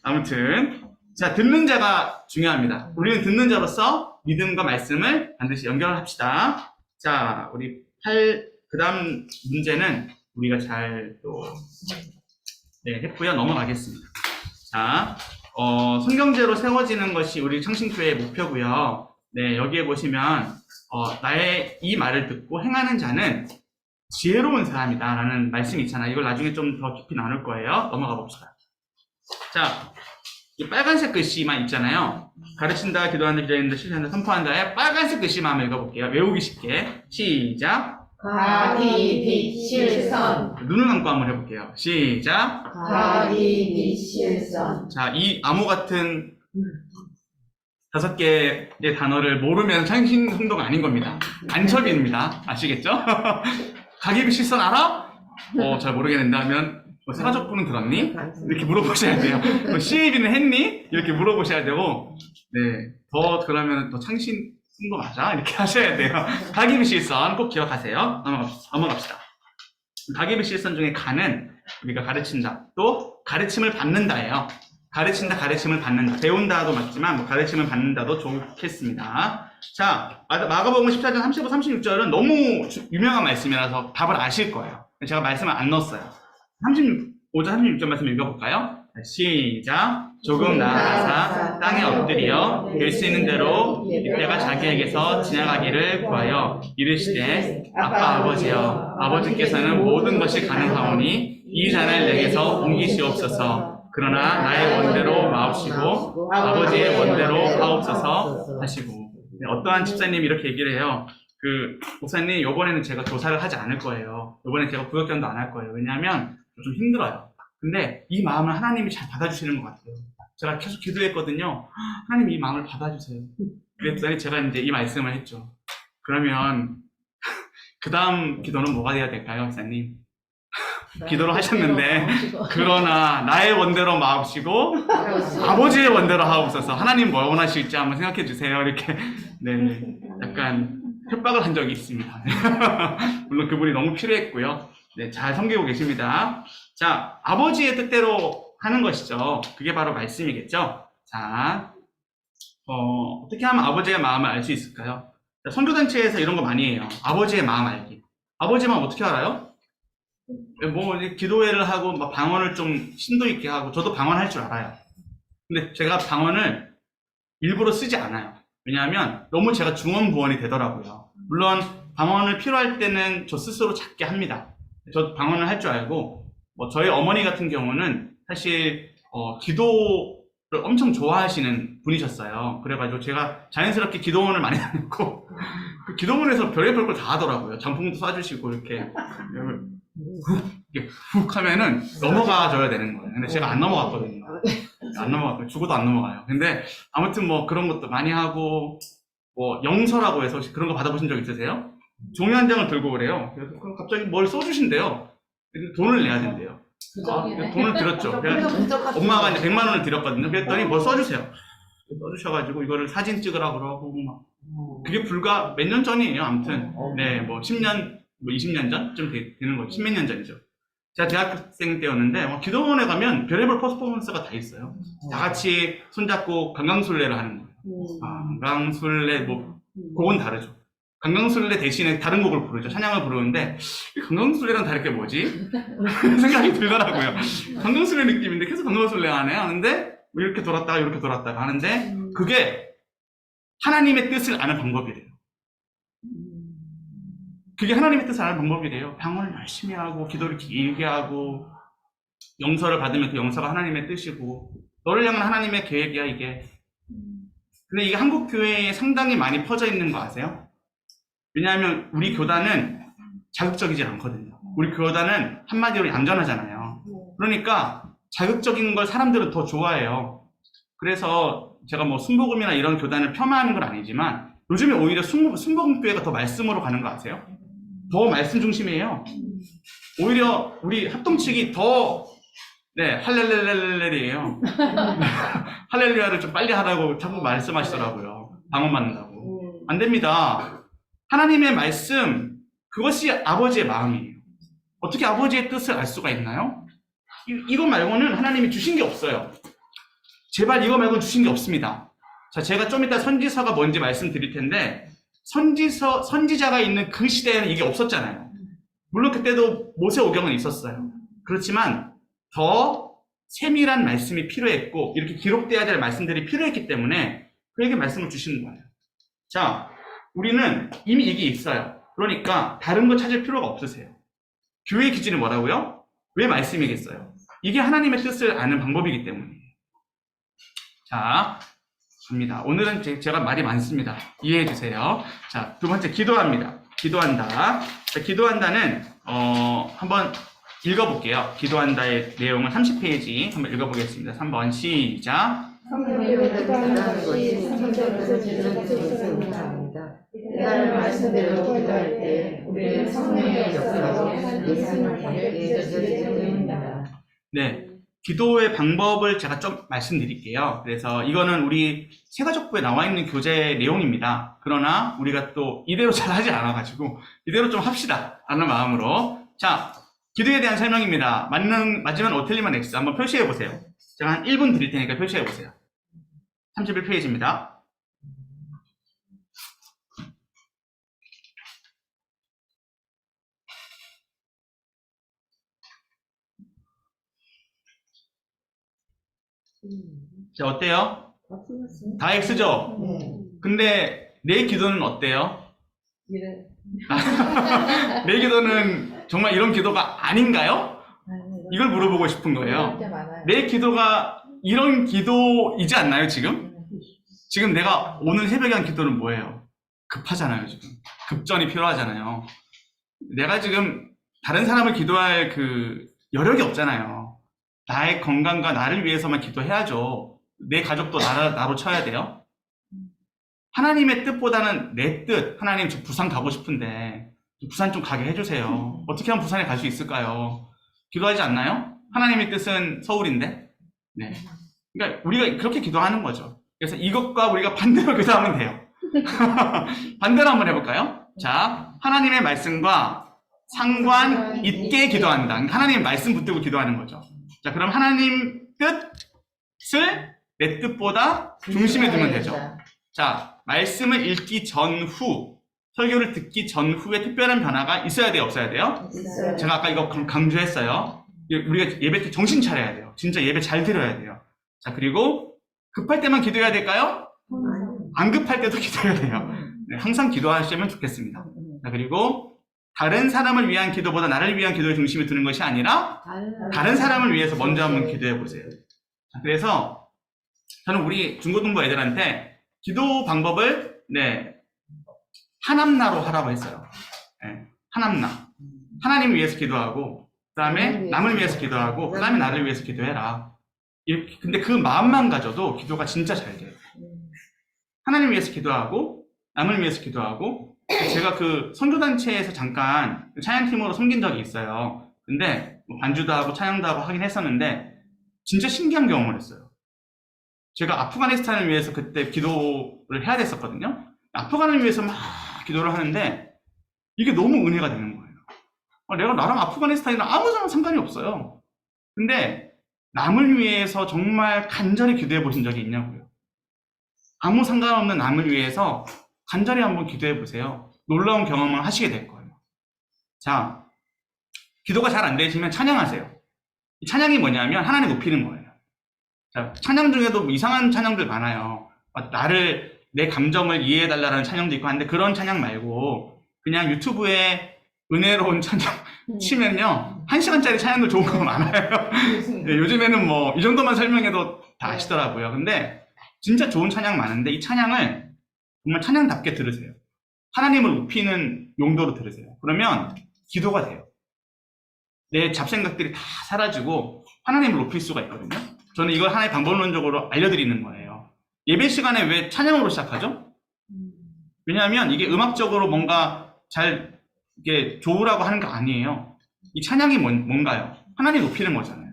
아무튼 자, 듣는 자가 중요합니다. 우리는 듣는 자로서 믿음과 말씀을 반드시 연결을 합시다. 자, 우리 그 다음 문제는 우리가 잘 했고요. 넘어가겠습니다. 자, 성경제로 세워지는 것이 우리 창신교회의 목표고요. 네, 여기에 보시면 나의 이 말을 듣고 행하는 자는 지혜로운 사람이다 라는 말씀이 있잖아요. 이걸 나중에 좀 더 깊이 나눌 거예요. 넘어가 봅시다. 자, 이 빨간색 글씨만 있잖아요. 가르친다, 기도한다, 기도한다, 실천한다, 선포한다의 빨간색 글씨만 한번 읽어볼게요. 외우기 쉽게. 시작. 가리비실선. 눈을 감고 한번 해볼게요. 시작. 가리비실선. 자, 이 암호 같은 5개의 단어를 모르면 창신 행동가 아닌 겁니다. 안첩입니다. 아시겠죠? 가기비실선 알아? 잘 모르겠는데 하면 세가족부는 들었니? 이렇게 물어보셔야 돼요. CAB는 했니? 이렇게 물어보셔야 되고, 네, 그러면 더 창신 승부 맞아? 이렇게 하셔야 돼요. 가기비실선 꼭 기억하세요. 넘어갑시다. 가기비실선 중에 가는 우리가 가르친다, 또 가르침을 받는다예요. 가르친다, 가르침을 받는다. 배운다도 맞지만 뭐 가르침을 받는다도 좋겠습니다. 자, 마가복음 14장 35, 36절은 너무 유명한 말씀이라서 답을 아실 거예요. 제가 말씀을 안 넣었어요. 35절, 36절 말씀 읽어볼까요? 시작. 조금 나아가사 땅에 엎드려 될 수 있는 대로 이때가 자기에게서 지나가기를 구하여 이르시되 아빠 아버지여, 아버지께서는 모든 것이 가능하오니 이 잔을 내게서 옮기시옵소서. 그러나 나의 원대로 마옵시고 아버지의 원대로 하옵소서 하시고. 네, 어떠한 집사님이 이렇게 얘기를 해요. 목사님, 이번에는 제가 조사를 하지 않을 거예요. 이번에 제가 구역견도 안 할 거예요. 왜냐하면 좀 힘들어요. 근데 이 마음을 하나님이 잘 받아주시는 것 같아요. 제가 계속 기도했거든요. 하나님 이 마음을 받아주세요. 그랬더니 제가 이제 이 말씀을 했죠. 그러면 그 다음 기도는 뭐가 돼야 될까요, 목사님? 기도를 하셨는데 그러나 나의 원대로 마옵시고 아버지의 원대로 하옵소서. 하나님 뭐 원하실지 한번 생각해 주세요. 이렇게 네, 약간 협박을 한 적이 있습니다. 물론 그분이 너무 필요했고요. 네, 잘 섬기고 계십니다. 자, 아버지의 뜻대로 하는 것이죠. 그게 바로 말씀이겠죠. 자, 어떻게 하면 아버지의 마음을 알 수 있을까요? 선교단체에서 이런 거 많이 해요. 아버지의 마음 알기. 아버지의 마음 어떻게 알아요? 뭐 기도회를 하고 막 방언을 좀 심도 있게 하고, 저도 방언할 줄 알아요. 근데 제가 방언을 일부러 쓰지 않아요. 왜냐하면 너무 제가 중언부언이 되더라고요. 물론 방언을 필요할 때는 저 스스로 작게 합니다. 저 방언을 할 줄 알고, 뭐 저희 어머니 같은 경우는 사실 기도를 엄청 좋아하시는 분이셨어요. 그래가지고 제가 자연스럽게 기도원을 많이 다녔고 그 기도원에서 별의별 걸 다 하더라고요. 장풍도 쏴주시고 이렇게 훅 하면은 넘어가줘야 되는 거예요. 근데 제가 안 넘어갔거든요. 안 넘어갔고 죽어도 안 넘어가요. 근데 아무튼 뭐 그런 것도 많이 하고, 뭐 영서라고 해서 혹시 그런 거 받아보신 적 있으세요? 종이 한 장을 들고 그래요. 그래서 갑자기 뭘 써주신대요. 돈을 내야 된대요. 돈을 들었죠. 그래서 엄마가 이제 100만 원을 드렸거든요. 그랬더니 뭘 써주세요. 써주셔가지고 이거를 사진 찍으라 그러고 막 그게 불과 몇 년 전이에요. 아무튼 네, 뭐 10년, 뭐 20년 전쯤 되는 거죠. 10몇 년 전이죠. 제가 대학생 때였는데 기도원에 가면 별의별 퍼포먼스가 다 있어요. 다 같이 손잡고 강강술래를 하는 거예요. 강강술래 뭐 곡은 다르죠. 강강술래 대신에 다른 곡을 부르죠. 찬양을 부르는데 이 강강술래랑 다를 게 뭐지? 생각이 들더라고요. 강강술래 느낌인데 계속 강강술래 하는데 이렇게 돌았다가 이렇게 돌았다가 하는데 그게 하나님의 뜻을 아는 방법이래요. 그게 하나님의 뜻을 아는 방법이래요. 방언을 열심히 하고 기도를 길게 하고 용서를 받으면 그 용서가 하나님의 뜻이고 너를 향한 하나님의 계획이야 이게. 근데 이게 한국 교회에 상당히 많이 퍼져 있는 거 아세요? 왜냐하면 우리 교단은 자극적이지 않거든요. 우리 교단은 한마디로 얌전하잖아요. 그러니까 자극적인 걸 사람들은 더 좋아해요. 그래서 제가 뭐 순복음이나 이런 교단을 폄하하는 건 아니지만 요즘에 오히려 순복음교회가 더 말씀으로 가는 거 아세요? 더 말씀 중심이에요. 오히려 우리 합동측이 더 할렐렐렐렐이에요. 할렐루야를 좀 빨리 하라고 자꾸 말씀하시더라고요. 방언 맞는다고. 안 됩니다. 하나님의 말씀, 그것이 아버지의 마음이에요. 어떻게 아버지의 뜻을 알 수가 있나요? 이거 말고는 하나님이 주신 게 없어요. 제발 이거 말고는 주신 게 없습니다. 자, 제가 좀 이따 선지서가 뭔지 말씀드릴 텐데, 선지자가 있는 그 시대에는 이게 없었잖아요. 물론 그때도 모세오경은 있었어요. 그렇지만 더 세밀한 말씀이 필요했고, 이렇게 기록돼야 될 말씀들이 필요했기 때문에 그에게 말씀을 주시는 거예요. 자, 우리는 이미 이게 있어요. 그러니까 다른 거 찾을 필요가 없으세요. 교회의 기준이 뭐라고요? 왜 말씀이겠어요? 이게 하나님의 뜻을 아는 방법이기 때문이에요. 자, 갑니다. 오늘은 제가 말이 많습니다. 이해해 주세요. 자, 두 번째, 기도합니다. 기도한다. 자, 기도한다는 한번 읽어볼게요. 기도한다의 내용은 30페이지 한번 읽어보겠습니다. 3번 시작. 성령으로 기도하는 것이 성경에서 제대로 되는 것입니다. 나를 말씀대로 기도할 때 우리는 성령의 역사로 예수님을 담게 되어지게 됩니다. 네, 기도의 방법을 제가 좀 말씀드릴게요. 그래서 이거는 우리 세가족부에 나와 있는 교재 내용입니다. 그러나 우리가 또 이대로 잘 하지 않아가지고 이대로 좀 합시다 라는 마음으로. 자, 기도에 대한 설명입니다. 맞으면 O 틀리면 X. 한번 표시해 보세요. 제가 한 1분 드릴 테니까 표시해 보세요. 31페이지입니다. 자, 어때요? 다 X죠? 네. 근데 내 기도는 어때요? 이래. 내 기도는 정말 이런 기도가 아닌가요? 이걸 물어보고 싶은 거예요. 내 기도가 이런 기도이지 않나요, 지금? 지금 내가 오늘 새벽에 한 기도는 뭐예요? 급하잖아요, 지금. 급전이 필요하잖아요. 내가 지금 다른 사람을 기도할 그 여력이 없잖아요. 나의 건강과 나를 위해서만 기도해야죠. 내 가족도 나로 쳐야 돼요. 하나님의 뜻보다는 내 뜻. 하나님, 저 부산 가고 싶은데 부산 좀 가게 해주세요. 어떻게 하면 부산에 갈 수 있을까요? 기도하지 않나요? 하나님의 뜻은 서울인데. 네. 그러니까 우리가 그렇게 기도하는 거죠. 그래서 이것과 우리가 반대로 기도하면 돼요. 반대로 한번 해볼까요? 자, 하나님의 말씀과 상관 있게 기도한다. 그러니까 하나님의 말씀 붙들고 기도하는 거죠. 자, 그럼 하나님 뜻을 내 뜻보다 중심에 두면 되죠. 자, 말씀을 읽기 전후, 설교를 듣기 전후에 특별한 변화가 있어야 돼요, 없어야 돼요? 있어요. 제가 아까 이거 강조했어요. 우리가 예배 때 정신 차려야 돼요. 진짜 예배 잘 들어야 돼요. 자, 그리고 급할 때만 기도해야 될까요? 안 급할 때도 기도해야 돼요. 네, 항상 기도하시면 좋겠습니다. 자, 그리고 다른 사람을 위한 기도보다 나를 위한 기도의 중심에 두는 것이 아니라 다른 사람을 위해서 먼저 한번 기도해 보세요. 자, 그래서 저는 우리 중고등부 애들한테 기도 방법을 하남나로 하라고 했어요. 네, 하남나. 하나님을 위해서 기도하고, 그 다음에 남을 위해서 기도하고, 그 다음에 나를 위해서 기도해라. 근데 그 마음만 가져도 기도가 진짜 잘 돼요. 하나님 위해서 기도하고, 남을 위해서 기도하고, 제가 그 선교단체에서 잠깐 찬양팀으로 섬긴 적이 있어요. 근데 반주도 하고 찬양도 하고 하긴 했었는데, 진짜 신기한 경험을 했어요. 제가 아프가니스탄을 위해서 그때 기도를 해야 됐었거든요. 아프간을 위해서 막 기도를 하는데 이게 너무 은혜가 되는 거예요. 내가 나랑 아프가니스탄이랑 아무 상관이 없어요. 근데 남을 위해서 정말 간절히 기도해 보신 적이 있냐고요. 아무 상관없는 남을 위해서 간절히 한번 기도해 보세요. 놀라운 경험을 하시게 될 거예요. 자, 기도가 잘 안 되시면 찬양하세요. 이 찬양이 뭐냐면 하나님 높이는 거예요. 자, 찬양 중에도 이상한 찬양들 많아요. 내 감정을 이해해달라는 찬양도 있고 한데 그런 찬양 말고 그냥 유튜브에 은혜로운 찬양 치면요 1시간짜리 찬양도 좋은 거 많아요. 네, 요즘에는 뭐 이 정도만 설명해도 다 아시더라고요. 근데 진짜 좋은 찬양 많은데 이 찬양을 정말 찬양답게 들으세요. 하나님을 높이는 용도로 들으세요. 그러면 기도가 돼요. 내 잡생각들이 다 사라지고 하나님을 높일 수가 있거든요. 저는 이걸 하나의 방법론적으로 알려드리는 거예요. 예배 시간에 왜 찬양으로 시작하죠? 왜냐하면 이게 음악적으로 뭔가 잘 이게 좋으라고 하는 게 아니에요. 이 찬양이 뭔가요? 하나님 높이는 거잖아요.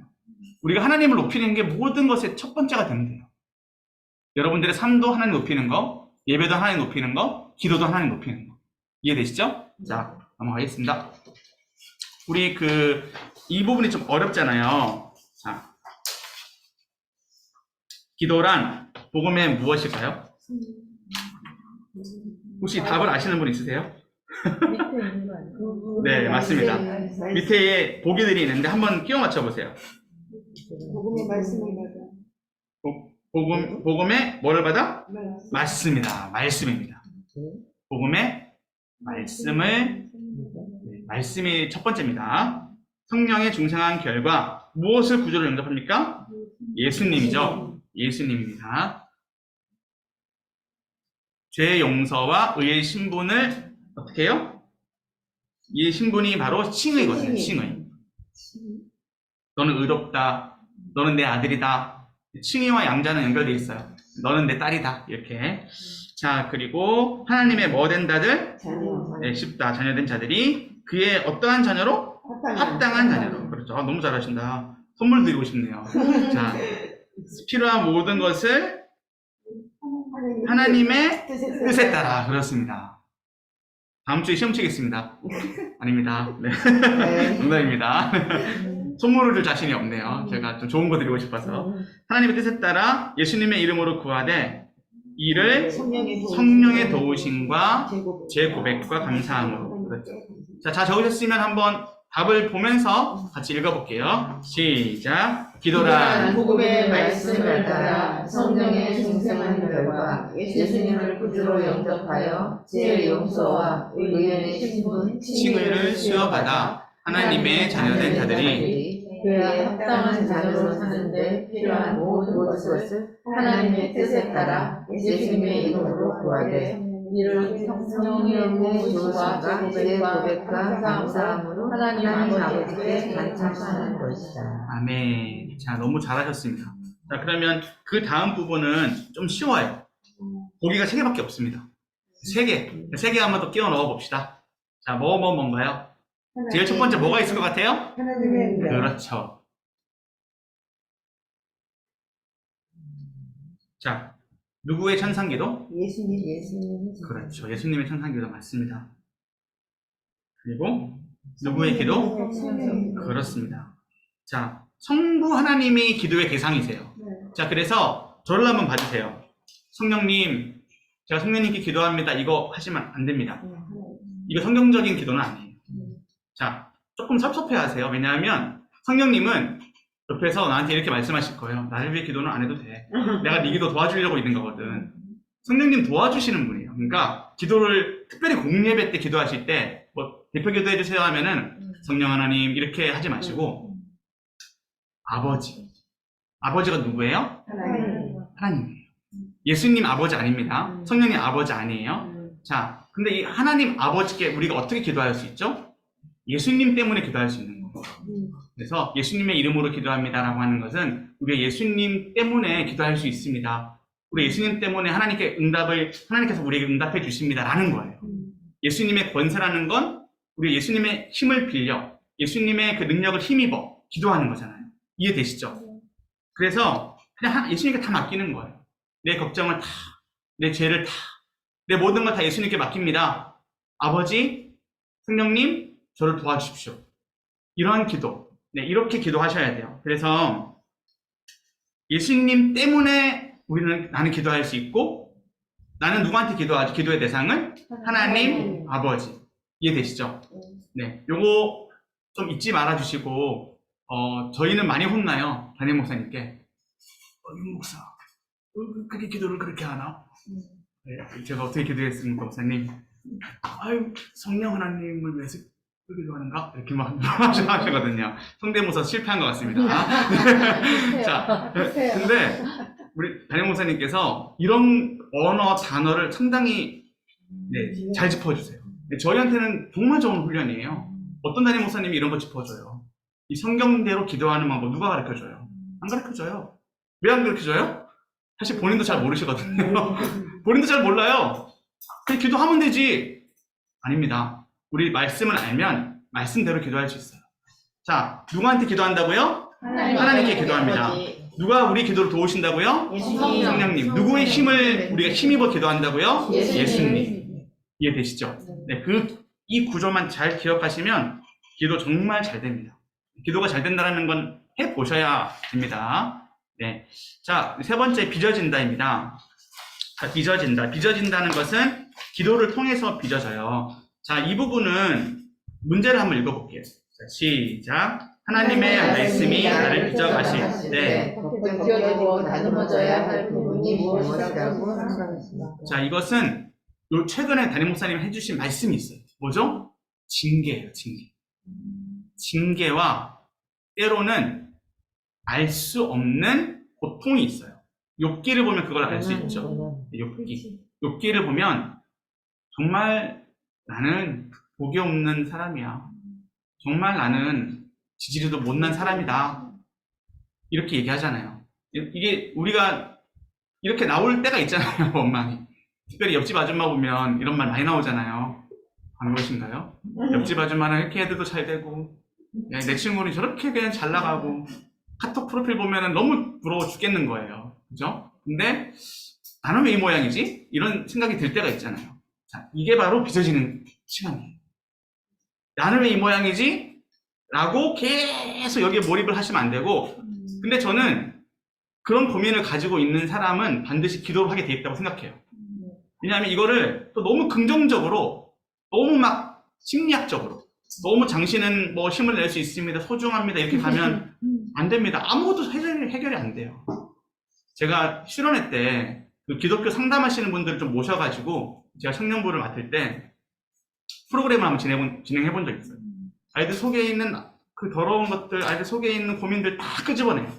우리가 하나님을 높이는 게 모든 것의 첫 번째가 되면 돼요. 여러분들의 삶도 하나님 높이는 거, 예배도 하나님 높이는 거, 기도도 하나님 높이는 거. 이해되시죠? 자, 넘어가겠습니다. 우리 이 부분이 좀 어렵잖아요. 자, 기도란 복음의 무엇일까요? 혹시 답을 아시는 분 있으세요? 밑에 있는 거 아니에요? 네, 맞습니다. 밑에 보기들이 있는데 한번 끼워 맞춰보세요. 복음의 말씀을 받아. 복음의 뭐를 받아? 맞습니다. 말씀입니다. 복음의 말씀을, 말씀이 첫 번째입니다. 성령의 중생한 결과 무엇을 구조로 영접합니까? 예수님이죠. 예수님입니다. 죄 용서와 의의 신분을 어떻게 해요? 이 신분이 바로 칭의거든요. 칭의. 너는 의롭다. 너는 내 아들이다. 칭의와 양자는 연결되어 있어요. 너는 내 딸이다. 이렇게. 자, 그리고 하나님의 뭐 된 자들? 네, 쉽다. 자녀된 자들이 그의 어떠한 자녀로? 합당한 자녀로. 그렇죠. 너무 잘하신다. 선물 드리고 싶네요. 자, 필요한 모든 것을 하나님의 뜻에 따라. 그렇습니다. 다음 주에 시험 치겠습니다. 아닙니다. 네. 농담입니다. 선물을 줄 자신이 없네요. 제가 좀 좋은 거 드리고 싶어서. 하나님의 뜻에 따라 예수님의 이름으로 구하되 이를 성령의 도우심과 제 고백과 감사함으로. 그렇죠. 자, 적으셨으면 한번 답을 보면서 같이 읽어볼게요. 시작. 기도란 복음의 말씀을 따라 성령의 중생한 결과 예수님을 구주로 영접하여 죄 용서와 의인의 신분 칭의를 수여받아 하나님의 자녀된 자들이 그의 합당한 자녀로 사는데 필요한 모든 것을 하나님의 뜻에 따라 예수님의 이름으로 구하되 이를 성령의 도우심과 제 고백과 감사함으로 하나님 아버지께 간청하는 것이다. 아멘. 자, 너무 잘하셨습니다. 자, 그러면 그 다음 부분은 좀 쉬워요. 보기가 3개밖에 없습니다. 3개. 3개 한번 더 끼워 넣어 봅시다. 자, 뭔가요? 제일 첫 번째 뭐가 있을 것 같아요? 하나님의 그렇죠. 자, 누구의 천상기도? 예수님. 그렇죠. 예수님의 천상기도 맞습니다. 그리고 누구의 기도? 그렇습니다. 자, 성부 하나님이 기도의 대상이세요. 자, 그래서 저를 한번 봐주세요. 성령님, 제가 성령님께 기도합니다. 이거 하시면 안 됩니다. 이거 성경적인 기도는 아니에요. 자, 조금 섭섭해 하세요. 왜냐하면 성령님은 옆에서 나한테 이렇게 말씀하실 거예요. 나를 위해 기도는 안 해도 돼. 내가 네 기도 도와주려고 있는 거거든. 성령님 도와주시는 분이에요. 그러니까 기도를 특별히 공예배 때 기도하실 때 뭐 대표 기도해 주세요 하면은 성령 하나님 이렇게 하지 마시고 아버지가 누구예요? 하나님이에요. 예수님 아버지 아닙니다. 성령님 아버지 아니에요. 자, 근데 이 하나님 아버지께 우리가 어떻게 기도할 수 있죠? 예수님 때문에 기도할 수 있는 거예요. 그래서 예수님의 이름으로 기도합니다라고 하는 것은 우리가 예수님 때문에 기도할 수 있습니다. 우리 예수님 때문에 하나님께서 우리에게 응답해 주십니다라는 거예요. 예수님의 권세라는 건 우리 예수님의 힘을 빌려 예수님의 그 능력을 힘입어 기도하는 거잖아요. 이해되시죠? 그래서 그냥 예수님께 다 맡기는 거예요. 내 걱정을 다, 내 죄를 다, 내 모든 걸 다 예수님께 맡깁니다. 아버지, 성령님, 저를 도와주십시오. 이러한 기도. 네, 이렇게 기도하셔야 돼요. 그래서 예수님 때문에 나는 기도할 수 있고, 나는 누구한테 기도하지? 기도의 대상을 하나님, 아버지. 이해되시죠? 네, 요거 좀 잊지 말아주시고, 저희는 많이 혼나요. 담임 목사님께. 윤 목사, 그렇게 기도를 그렇게 하나? 네, 제가 어떻게 기도했습니까, 목사님? 아유, 성령 하나님을 위해서 그렇게 기도하는가? 이렇게 막 하시거든요. 성대모사 실패한 것 같습니다. 자, 근데 우리 담임 목사님께서 이런 언어, 단어를 상당히 네, 잘 짚어주세요. 네, 저희한테는 정말 좋은 훈련이에요. 어떤 담임 목사님이 이런 거 짚어줘요. 이 성경대로 기도하는 방법 누가 가르쳐줘요? 안 가르쳐줘요. 왜 안 가르쳐줘요? 사실 본인도 잘 모르시거든요. 본인도 잘 몰라요. 그냥 기도하면 되지. 아닙니다. 우리 말씀을 알면 말씀대로 기도할 수 있어요. 자, 누구한테 기도한다고요? 하나님께 기도합니다. 누가 우리 기도를 도우신다고요? 예수님. 성령님. 누구의 힘을 우리가 힘입어 기도한다고요? 예수님. 이해되시죠? 네, 이 구조만 잘 기억하시면 기도 정말 잘 됩니다. 기도가 잘 된다는 건 해보셔야 됩니다. 네. 자, 세 번째, 빚어진다입니다. 자, 빚어진다. 빚어진다는 것은 기도를 통해서 빚어져요. 자, 이 부분은 문제를 한번 읽어볼게요. 자, 시작. 하나님의 말씀이 나를 빚어가실 때. 빚어지고 다듬어져야 할 부분이 무엇이라고 생각하십니까? 자, 이것은 요 최근에 담임 목사님이 해주신 말씀이 있어요. 뭐죠? 징계예요, 징계. 징계와 때로는 알 수 없는 고통이 있어요. 욥기를 보면 그걸 알 수 있죠. 욥기를 보면 정말 나는 복이 없는 사람이야. 정말 나는 지지리도 못난 사람이다. 이렇게 얘기하잖아요. 이게 우리가 이렇게 나올 때가 있잖아요, 원망이. 특별히 옆집 아줌마 보면 이런 말 많이 나오잖아요. 안 그러신가요? 옆집 아줌마는 이렇게 애들도 잘 되고, 내 친구는 저렇게 그냥 잘 나가고, 카톡 프로필 보면은 너무 부러워 죽겠는 거예요. 그죠? 근데 나는 왜 이 모양이지? 이런 생각이 들 때가 있잖아요. 자, 이게 바로 빚어지는 시간이에요. 나는 왜 이 모양이지? 라고 계속 여기에 몰입을 하시면 안 되고, 근데 저는 그런 고민을 가지고 있는 사람은 반드시 기도를 하게 돼 있다고 생각해요. 왜냐하면 이거를 또 너무 긍정적으로, 너무 막 심리학적으로, 너무 당신은 뭐 힘을 낼 수 있습니다, 소중합니다, 이렇게 가면 안 됩니다. 아무것도 해결이 안 돼요. 제가 실언회 때 그 기독교 상담하시는 분들을 좀 모셔가지고 제가 청년부를 맡을 때 프로그램을 한번 진행해 본 적이 있어요. 아이들 속에 있는 그 더러운 것들, 아이들 속에 있는 고민들 다 끄집어내요.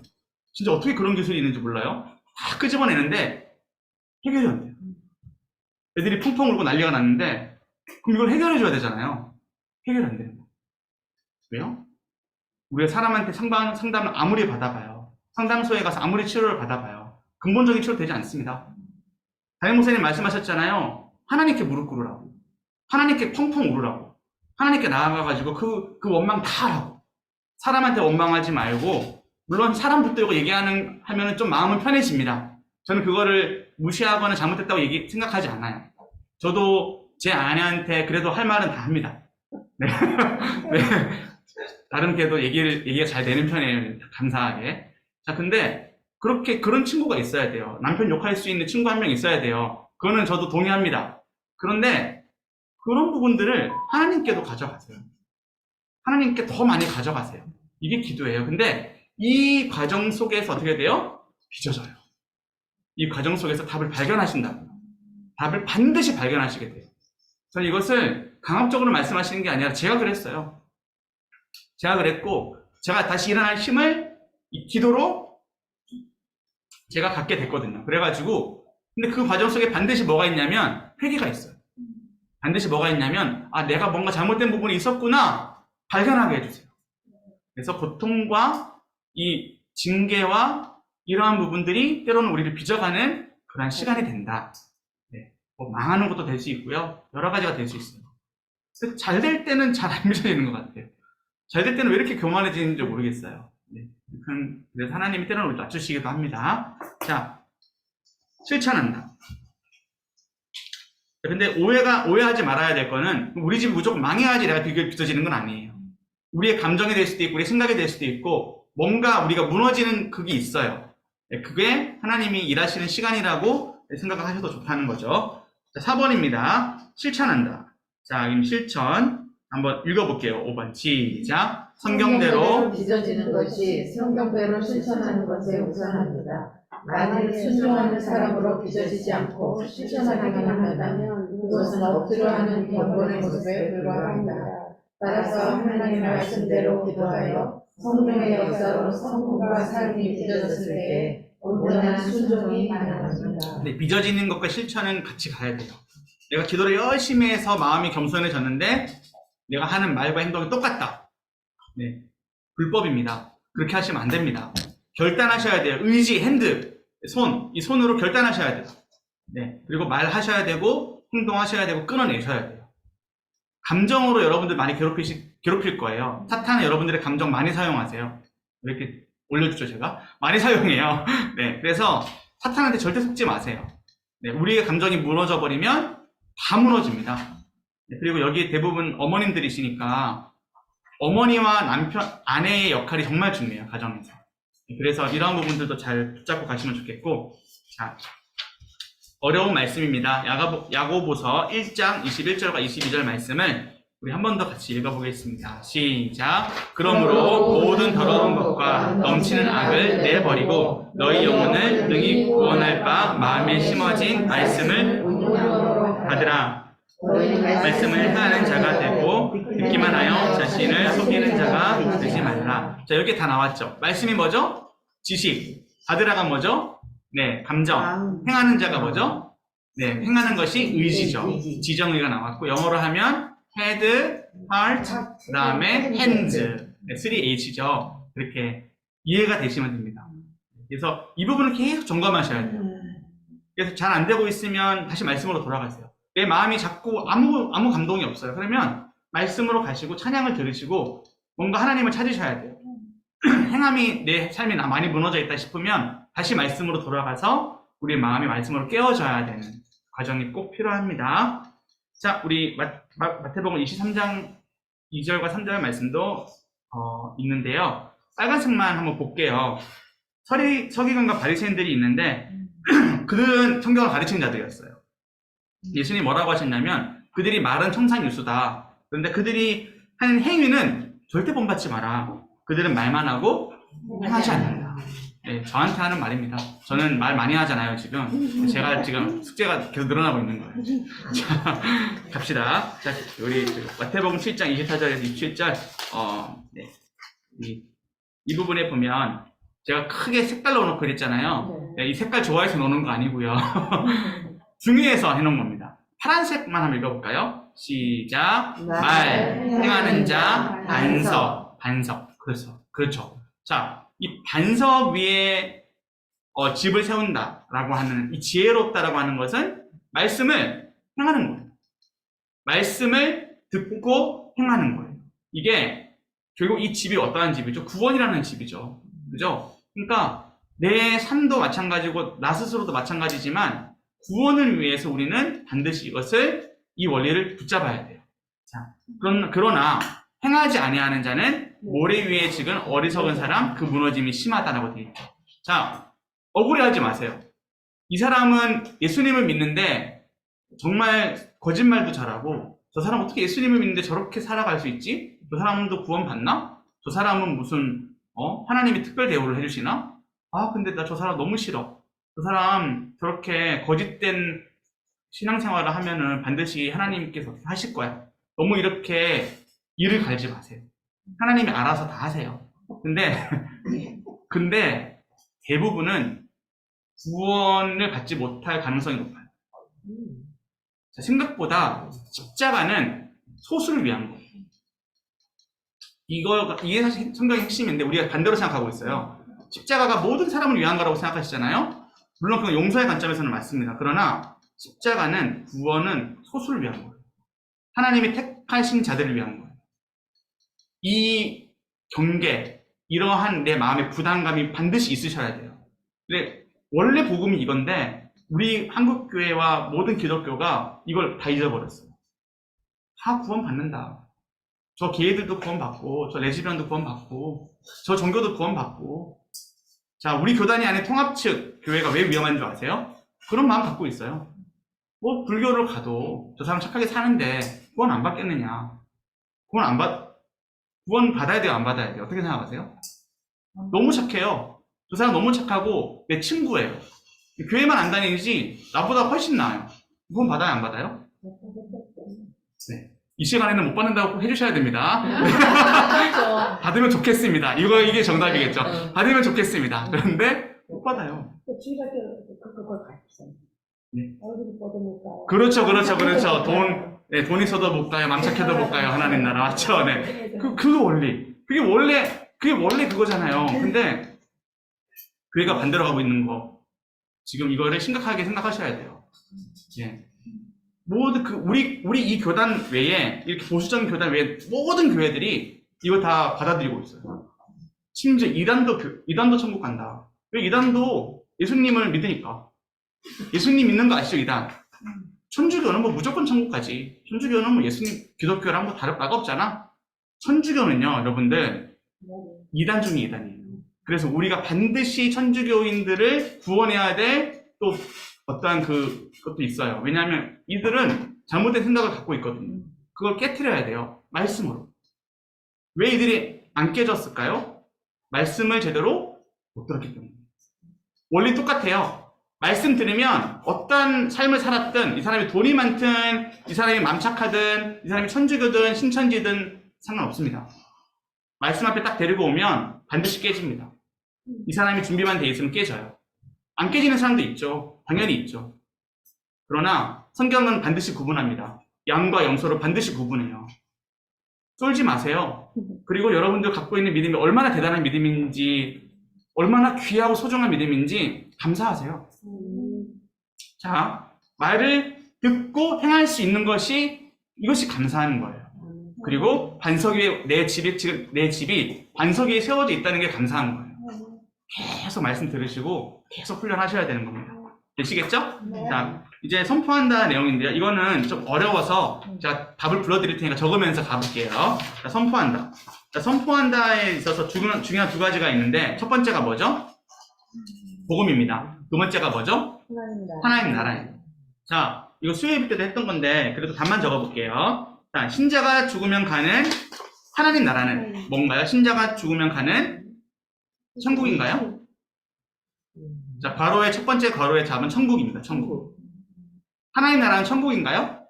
진짜 어떻게 그런 기술이 있는지 몰라요. 다 끄집어내는데 해결이 안 돼요. 애들이 펑펑 울고 난리가 났는데 그럼 이걸 해결해줘야 되잖아요. 해결이 안 되는 거예요. 왜요? 우리가 사람한테 상담을 아무리 받아봐요. 상담소에 가서 아무리 치료를 받아봐요. 근본적인 치료 되지 않습니다. 담임 목사님 말씀하셨잖아요. 하나님께 무릎 꿇으라고. 하나님께 펑펑 울으라고. 하나님께 나아가가지고 그 원망 다 하라고. 사람한테 원망하지 말고, 물론 사람 붙들고 하면은 좀 마음은 편해집니다. 저는 그거를 무시하거나 잘못했다고 생각하지 않아요. 저도 제 아내한테 그래도 할 말은 다 합니다. 네. 네. 나름대로 얘기가 잘 되는 편이에요. 감사하게. 자, 근데 그런 친구가 있어야 돼요. 남편 욕할 수 있는 친구 한 명 있어야 돼요. 그거는 저도 동의합니다. 그런데 그런 부분들을 하나님께도 가져가세요. 하나님께 더 많이 가져가세요. 이게 기도예요. 근데 이 과정 속에서 어떻게 돼요? 빚어져요. 이 과정 속에서 답을 발견하신다고요. 답을 반드시 발견하시게 돼요. 저는 이것을 강압적으로 말씀하시는 게 아니라 제가 그랬어요. 제가 그랬고, 제가 다시 일어날 힘을 이 기도로 제가 갖게 됐거든요. 그래가지고, 근데 그 과정 속에 반드시 뭐가 있냐면, 회개가 있어요. 반드시 뭐가 있냐면, 내가 뭔가 잘못된 부분이 있었구나, 발견하게 해주세요. 그래서 고통과 이 징계와 이러한 부분들이 때로는 우리를 빚어가는 그런 시간이 된다. 네. 뭐 망하는 것도 될 수 있고요. 여러 가지가 될 수 있어요. 잘 될 때는 잘 안 빚어지는 것 같아요. 잘 될 때는 왜 이렇게 교만해지는지 모르겠어요. 네. 그래서 하나님이 때로는 우리 낮추시기도 합니다. 자, 실천한다. 근데 오해하지 말아야 될 거는 우리 집이 무조건 망해야지 내가 빚어지는 건 아니에요. 우리의 감정이 될 수도 있고 우리의 생각이 될 수도 있고 뭔가 우리가 무너지는 그게 있어요. 그게 하나님이 일하시는 시간이라고 생각하셔도 좋다는 거죠. 자, 4번입니다. 실천한다. 자, 그럼 실천 한번 읽어볼게요. 5번 시작. 성경대로 빚어지는 것이 성경대로 실천하는 것에 우선합니다. 만일 순종하는 사람으로 빚어지지 않고 실천하기만 한다면 그것은 억지로 하는 경건의 모습에 불과합니다. 따라서 하나님의 말씀대로 기도하여 성령의 역사로 성품과 삶이 빚어졌을 때 온전한 순종이 가능합니다. 근데 빚어지는 것과 실천은 같이 가야 돼요. 내가 기도를 열심히 해서 마음이 겸손해졌는데 내가 하는 말과 행동이 똑같다. 네, 불법입니다. 그렇게 하시면 안 됩니다. 결단하셔야 돼요. 의지, 핸드, 이 손으로 결단하셔야 돼요. 네, 그리고 말하셔야 되고 행동하셔야 되고 끊어내셔야 돼요. 감정으로 여러분들 많이 괴롭힐 거예요. 사탄은 여러분들의 감정 많이 사용하세요. 이렇게 올려주죠, 제가. 많이 사용해요. 네, 그래서 사탄한테 절대 속지 마세요. 네, 우리의 감정이 무너져 버리면 다 무너집니다. 네, 그리고 여기 대부분 어머님들이시니까 어머니와 남편, 아내의 역할이 정말 중요해요, 가정에서. 네, 그래서 이러한 부분들도 잘 붙잡고 가시면 좋겠고, 자, 어려운 말씀입니다. 야고보서 1장 21절과 22절 말씀을 우리 한 번 더 같이 읽어보겠습니다. 시작. 그러므로 모든 더러운 것과 넘치는 악을 내버리고 너희 영혼을 능히 구원할 바 마음에 심어진 말씀을 받으라. 말씀을 행하는 자가 되고 듣기만 하여 자신을 속이는 자가 되지 말라. 자, 여기 다 나왔죠. 말씀이 뭐죠? 지식. 받으라가 뭐죠? 네, 감정. 행하는 자가 뭐죠? 네, 행하는 것이 의지죠. 지정의가 나왔고 영어로 하면 head, heart, 그 다음에 hands. 네, 3H죠. 그렇게 이해가 되시면 됩니다. 그래서 이 부분을 계속 점검하셔야 돼요. 그래서 잘 안 되고 있으면 다시 말씀으로 돌아가세요. 내 마음이 자꾸 아무 감동이 없어요. 그러면 말씀으로 가시고 찬양을 들으시고 뭔가 하나님을 찾으셔야 돼요. 행함이 내 삶이 많이 무너져 있다 싶으면 다시 말씀으로 돌아가서 우리의 마음이 말씀으로 깨어져야 되는 과정이 꼭 필요합니다. 자, 우리 마태복음 23장 2절과 3절 말씀도 있는데요. 빨간색만 한번 볼게요. 서기관과 바리새인들이 있는데 그들은 성경을 가르치는 자들이었어요. 예수님이 뭐라고 하셨냐면 그들이 말은 청산유수다. 그런데 그들이 하는 행위는 절대 본받지 마라. 그들은 말만 하고 행하지 않는다. 네, 저한테 하는 말입니다. 저는 말 많이 하잖아요, 지금. 제가 지금 숙제가 계속 늘어나고 있는 거예요. 자, 갑시다. 자, 우리 마태복음 7장 24절에서 27절, 네. 이 부분에 보면 제가 크게 색깔로 놓고 그랬잖아요. 네, 이 색깔 좋아해서 놓는 거 아니고요. 중요해서 해놓은 겁니다. 파란색만 한번 읽어볼까요? 시작. 말, 행하는 자, 반석. 그렇죠. 자, 이 반석 위에 집을 세운다라고 하는 이 지혜롭다라고 하는 것은 말씀을 행하는 거예요. 말씀을 듣고 행하는 거예요. 이게 결국 이 집이 어떠한 집이죠? 구원이라는 집이죠. 그죠? 그러니까 내 삶도 마찬가지고 나 스스로도 마찬가지지만 구원을 위해서 우리는 반드시 이 원리를 붙잡아야 돼요. 자, 그러나 행하지 아니하는 자는 모래 위에 찍은 어리석은 사람, 그 무너짐이 심하다라고 되어 있죠. 자, 억울해하지 마세요. 이 사람은 예수님을 믿는데 정말 거짓말도 잘하고 저 사람 어떻게 예수님을 믿는데 저렇게 살아갈 수 있지? 저 사람도 구원 받나? 저 사람은 무슨 하나님이 특별 대우를 해주시나? 아, 근데 나 저 사람 너무 싫어. 저 사람 저렇게 거짓된 신앙생활을 하면은 반드시 하나님께서 하실 거야. 너무 이렇게 이를 갈지 마세요. 하나님이 알아서 다 하세요. 근데 대부분은 구원을 받지 못할 가능성이 높아요. 자, 생각보다 십자가는 소수를 위한 거예요. 이게 사실 성경의 핵심인데 우리가 반대로 생각하고 있어요. 십자가가 모든 사람을 위한 거라고 생각하시잖아요. 물론 그건 용서의 관점에서는 맞습니다. 그러나 십자가는 구원은 소수를 위한 거예요. 하나님이 택하신 자들을 위한 거예요. 이 경계, 이러한 내 마음의 부담감이 반드시 있으셔야 돼요. 근데 원래 복음이 이건데 우리 한국교회와 모든 기독교가 이걸 다 잊어버렸어요. 다 구원받는다. 저 게이들도 구원받고 저 레즈비언도 구원받고 저 종교도 구원받고. 자, 우리 교단이 아닌 통합 측 교회가 왜 위험한 줄 아세요? 그런 마음 갖고 있어요. 뭐 불교를 가도 저 사람 착하게 사는데 구원 안 받겠느냐. 구원 받아야 돼요, 안 받아야 돼요? 어떻게 생각하세요? 너무 착해요. 저 사람 너무 착하고 내 친구예요. 교회만 안 다니지 나보다 훨씬 나아요. 구원 받아요, 안 받아요? 네. 이 시간에는 못 받는다고 꼭 해주셔야 됩니다. 그렇죠. 받으면 좋겠습니다. 이게 정답이겠죠. 받으면 좋겠습니다. 그런데 못 받아요. 주의할 때 그걸 가르치잖아. 네. 얼굴이 뻗어볼까요? 그렇죠. 돈 있어도 못 가요. 맘착해도 못 가요. 하나님 나라. 맞죠? 네. 그 원리. 그게 원래 그거잖아요. 근데 교회가 반대로 가고 있는 거. 지금 이거를 심각하게 생각하셔야 돼요. 예. 모든 우리 이 교단 외에, 이렇게 보수적인 교단 외에 모든 교회들이 이거 다 받아들이고 있어요. 심지어 이단도 천국 간다. 왜? 이단도 예수님을 믿으니까. 예수님 믿는 거 아시죠, 이단? 천주교는 뭐 무조건 천국 가지. 천주교는 뭐 예수님, 기독교랑 뭐 다를 바가 없잖아. 천주교는요, 여러분들, 이단 중에 이단이에요. 그래서 우리가 반드시 천주교인들을 구원해야 될 또 어떠한 그것도 있어요. 왜냐하면 이들은 잘못된 생각을 갖고 있거든요. 그걸 깨트려야 돼요. 말씀으로. 왜 이들이 안 깨졌을까요? 말씀을 제대로 못 들었기 때문에. 원리 똑같아요. 말씀 들으면 어떤 삶을 살았든, 이 사람이 돈이 많든, 이 사람이 맘착하든, 이 사람이 천주교든 신천지든 상관없습니다. 말씀 앞에 딱 데리고 오면 반드시 깨집니다. 이 사람이 준비만 돼 있으면 깨져요. 안 깨지는 사람도 있죠. 당연히 있죠. 그러나 성경은 반드시 구분합니다. 양과 염소를 반드시 구분해요. 쫄지 마세요. 그리고 여러분들 갖고 있는 믿음이 얼마나 대단한 믿음인지, 얼마나 귀하고 소중한 믿음인지 감사하세요. 자, 말을 듣고 행할 수 있는 이것이 감사하는 거예요. 그리고 반석 위에 내 집이 반석 위에 세워져 있다는 게 감사한 거예요. 계속 말씀 들으시고 계속 훈련하셔야 되는 겁니다. 되시겠죠? 네. 자, 이제 선포한다 내용인데요. 이거는 좀 어려워서 제가 답을 불러드릴 테니까 적으면서 가볼게요. 자, 선포한다. 자, 선포한다에 있어서 중요한 두 가지가 있는데, 첫 번째가 뭐죠? 복음입니다. 두 번째가 뭐죠? 하나님 나라예요. 자, 이거 수요일 때도 했던 건데 그래도 답만 적어볼게요. 자, 신자가 죽으면 가는 하나님 나라는 뭔가요? 신자가 죽으면 가는 천국인가요? 자, 괄호의 첫 번째 괄호의 답은 천국입니다. 천국. 하나님 나라는 천국인가요?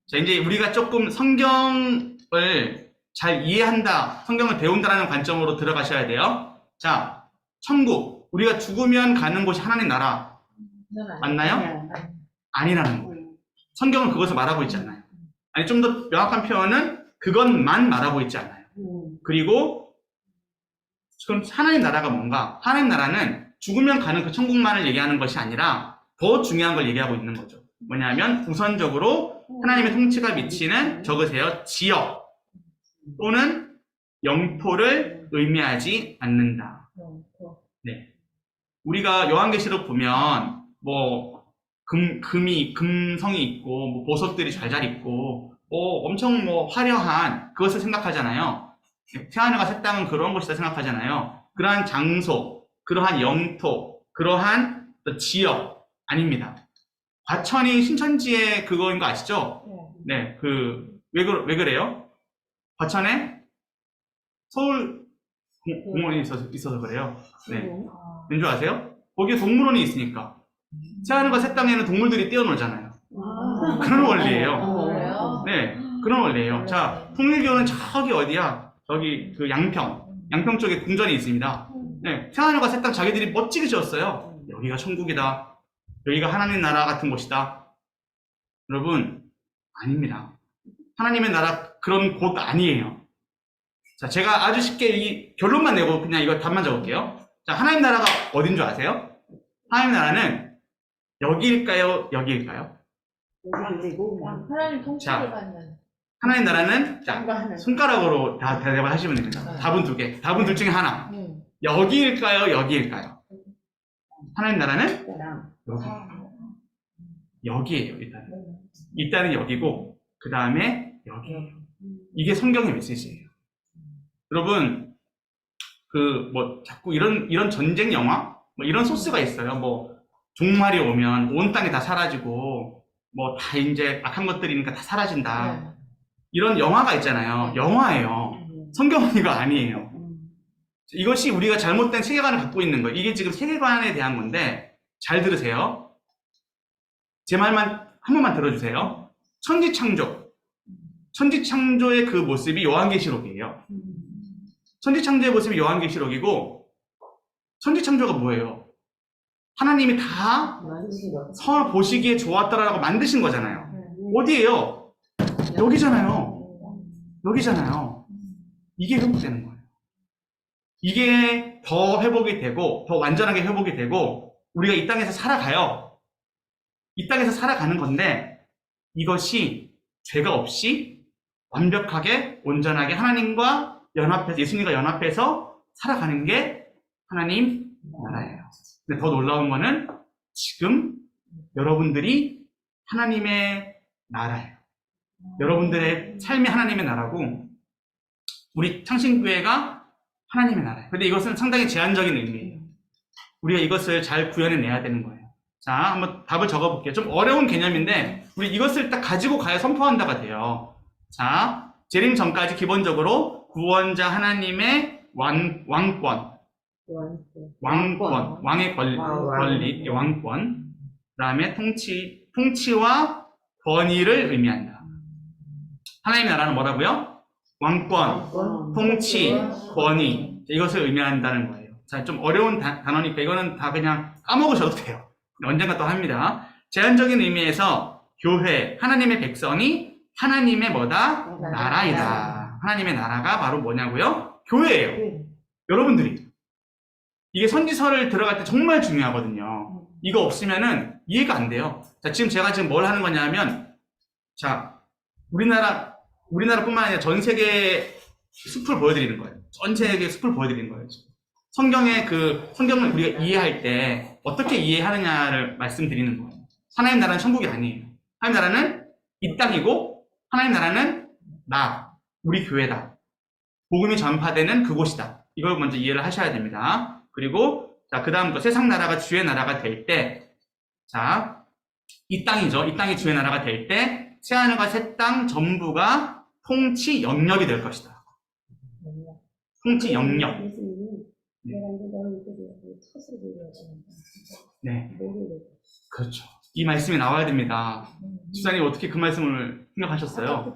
자, 이제 우리가 조금 성경을 잘 이해한다, 성경을 배운다라는 관점으로 들어가셔야 돼요. 자, 천국. 우리가 죽으면 가는 곳이 하나님 나라. 맞나요? 아니라는 거예요. 성경은 그것을 말하고 있지 않아요. 아니, 좀 더 명확한 표현은 그것만 말하고 있지 않아요. 그리고 그럼 하나님 나라가 뭔가? 하나님 나라는 죽으면 가는 그 천국만을 얘기하는 것이 아니라 더 중요한 걸 얘기하고 있는 거죠. 뭐냐면 우선적으로 하나님의 통치가 미치는, 적으세요, 지역 또는 영토를 의미하지 않는다. 네. 우리가 요한계시록 보면 뭐 금성이 있고 뭐 보석들이 잘 있고 엄청 뭐 화려한 그것을 생각하잖아요. 태하늘과 새 땅은 그런 것이다 생각하잖아요. 그러한 장소, 그러한 영토, 그러한 지역 아닙니다. 과천이 신천지의 그거인 거 아시죠? 네, 왜 그래요? 과천에 서울 공원이 있어서 그래요. 네. 왠 줄 아세요? 거기에 동물원이 있으니까. 태하늘과 새 땅에는 동물들이 뛰어놀잖아요. 그런 원리예요. 네, 그런 원리예요. 자, 통일교는 저기 어디야? 저기 그 양평 쪽에 궁전이 있습니다. 네, 태하늘과 새 땅 자기들이 멋지게 지었어요. 여기가 천국이다. 여기가 하나님 나라 같은 곳이다. 여러분, 아닙니다. 하나님의 나라 그런 곳 아니에요. 자, 제가 아주 쉽게 이 결론만 내고 그냥 이거 답만 적을게요. 자, 하나님 나라가 어딘 줄 아세요? 하나님 나라는 여기일까요? 여기일까요? 하나님 통치를 받는. 하나님 나라는 자, 딴거 하나. 손가락으로 다 대답을 하시면 됩니다. 답은 두 개. 답은 둘 중에 하나. 여기일까요? 여기일까요? 하나님 나라는 그랑. 여기. 여기예요, 일단. 일단은 여기고, 그 다음에 여기예요. 이게 성경의 메시지예요. 여러분, 자꾸 이런 전쟁 영화? 뭐 이런 소스가 있어요. 뭐, 종말이 오면 온 땅이 다 사라지고, 뭐, 다 이제 악한 것들이니까 다 사라진다. 이런 영화가 있잖아요. 영화예요. 성경은 이거 아니에요. 이것이 우리가 잘못된 세계관을 갖고 있는 거예요. 이게 지금 세계관에 대한 건데, 잘 들으세요. 제 말만 한 번만 들어주세요. 천지창조의 그 모습이 요한계시록이에요. 천지창조의 모습이 요한계시록이고, 천지창조가 뭐예요? 하나님이 다 서로 보시기에 좋았더라라고 만드신 거잖아요. 어디예요? 여기잖아요. 여기잖아요. 이게 회복되는 거예요. 이게 더 회복이 되고, 더 완전하게 회복이 되고, 우리가 이 땅에서 살아가요. 이 땅에서 살아가는 건데, 이것이 죄가 없이 완벽하게, 온전하게 하나님과 연합해서, 예수님과 연합해서 살아가는 게 하나님 나라예요. 근데 더 놀라운 거는 지금 여러분들이 하나님의 나라예요. 여러분들의 삶이 하나님의 나라고, 우리 창신교회가 하나님의 나라예요. 근데 이것은 상당히 제한적인 의미예요. 우리가 이것을 잘 구현해내야 되는 거예요. 자, 한번 답을 적어볼게요. 좀 어려운 개념인데, 우리 이것을 딱 가지고 가야 선포한다가 돼요. 자, 재림 전까지 기본적으로 구원자 하나님의 왕권, 왕의 권리, 왕권, 그 다음에 통치와 권위를 의미한다. 하나님의 나라는 뭐라고요? 왕권, 통치, 권위, 이것을 의미한다는 거예요. 자, 좀 어려운 단어니까 이거는 다 그냥 까먹으셔도 돼요. 언젠가 또 합니다. 제한적인 의미에서 교회, 하나님의 백성이 하나님의 뭐다? 나라이다. 하나님의 나라가 바로 뭐냐고요? 교회예요. 여러분들이. 이게 선지서를 들어갈 때 정말 중요하거든요. 이거 없으면은 이해가 안 돼요. 자, 제가 지금 뭘 하는 거냐면, 자, 우리나라뿐만 아니라 전 세계의 숲을 보여드리는 거예요. 전 세계의 숲을 보여드리는 거예요. 성경을 우리가 이해할 때 어떻게 이해하느냐를 말씀드리는 거예요. 하나님 나라는 천국이 아니에요. 하나님 나라는 이 땅이고, 하나님 나라는 우리 교회다. 복음이 전파되는 그곳이다. 이걸 먼저 이해를 하셔야 됩니다. 그리고, 자, 그 다음 또 세상 나라가 주의 나라가 될 때, 자, 이 땅이죠. 이 땅이 주의 나라가 될 때, 새하늘과 새 땅 전부가 통치 영역이 될 것이다. 통치 영역. 내가 이제 너를 첫으로 보여야 되는데. 네. 그렇죠. 이 말씀이 나와야 됩니다. 집사님 어떻게 그 말씀을 생각하셨어요?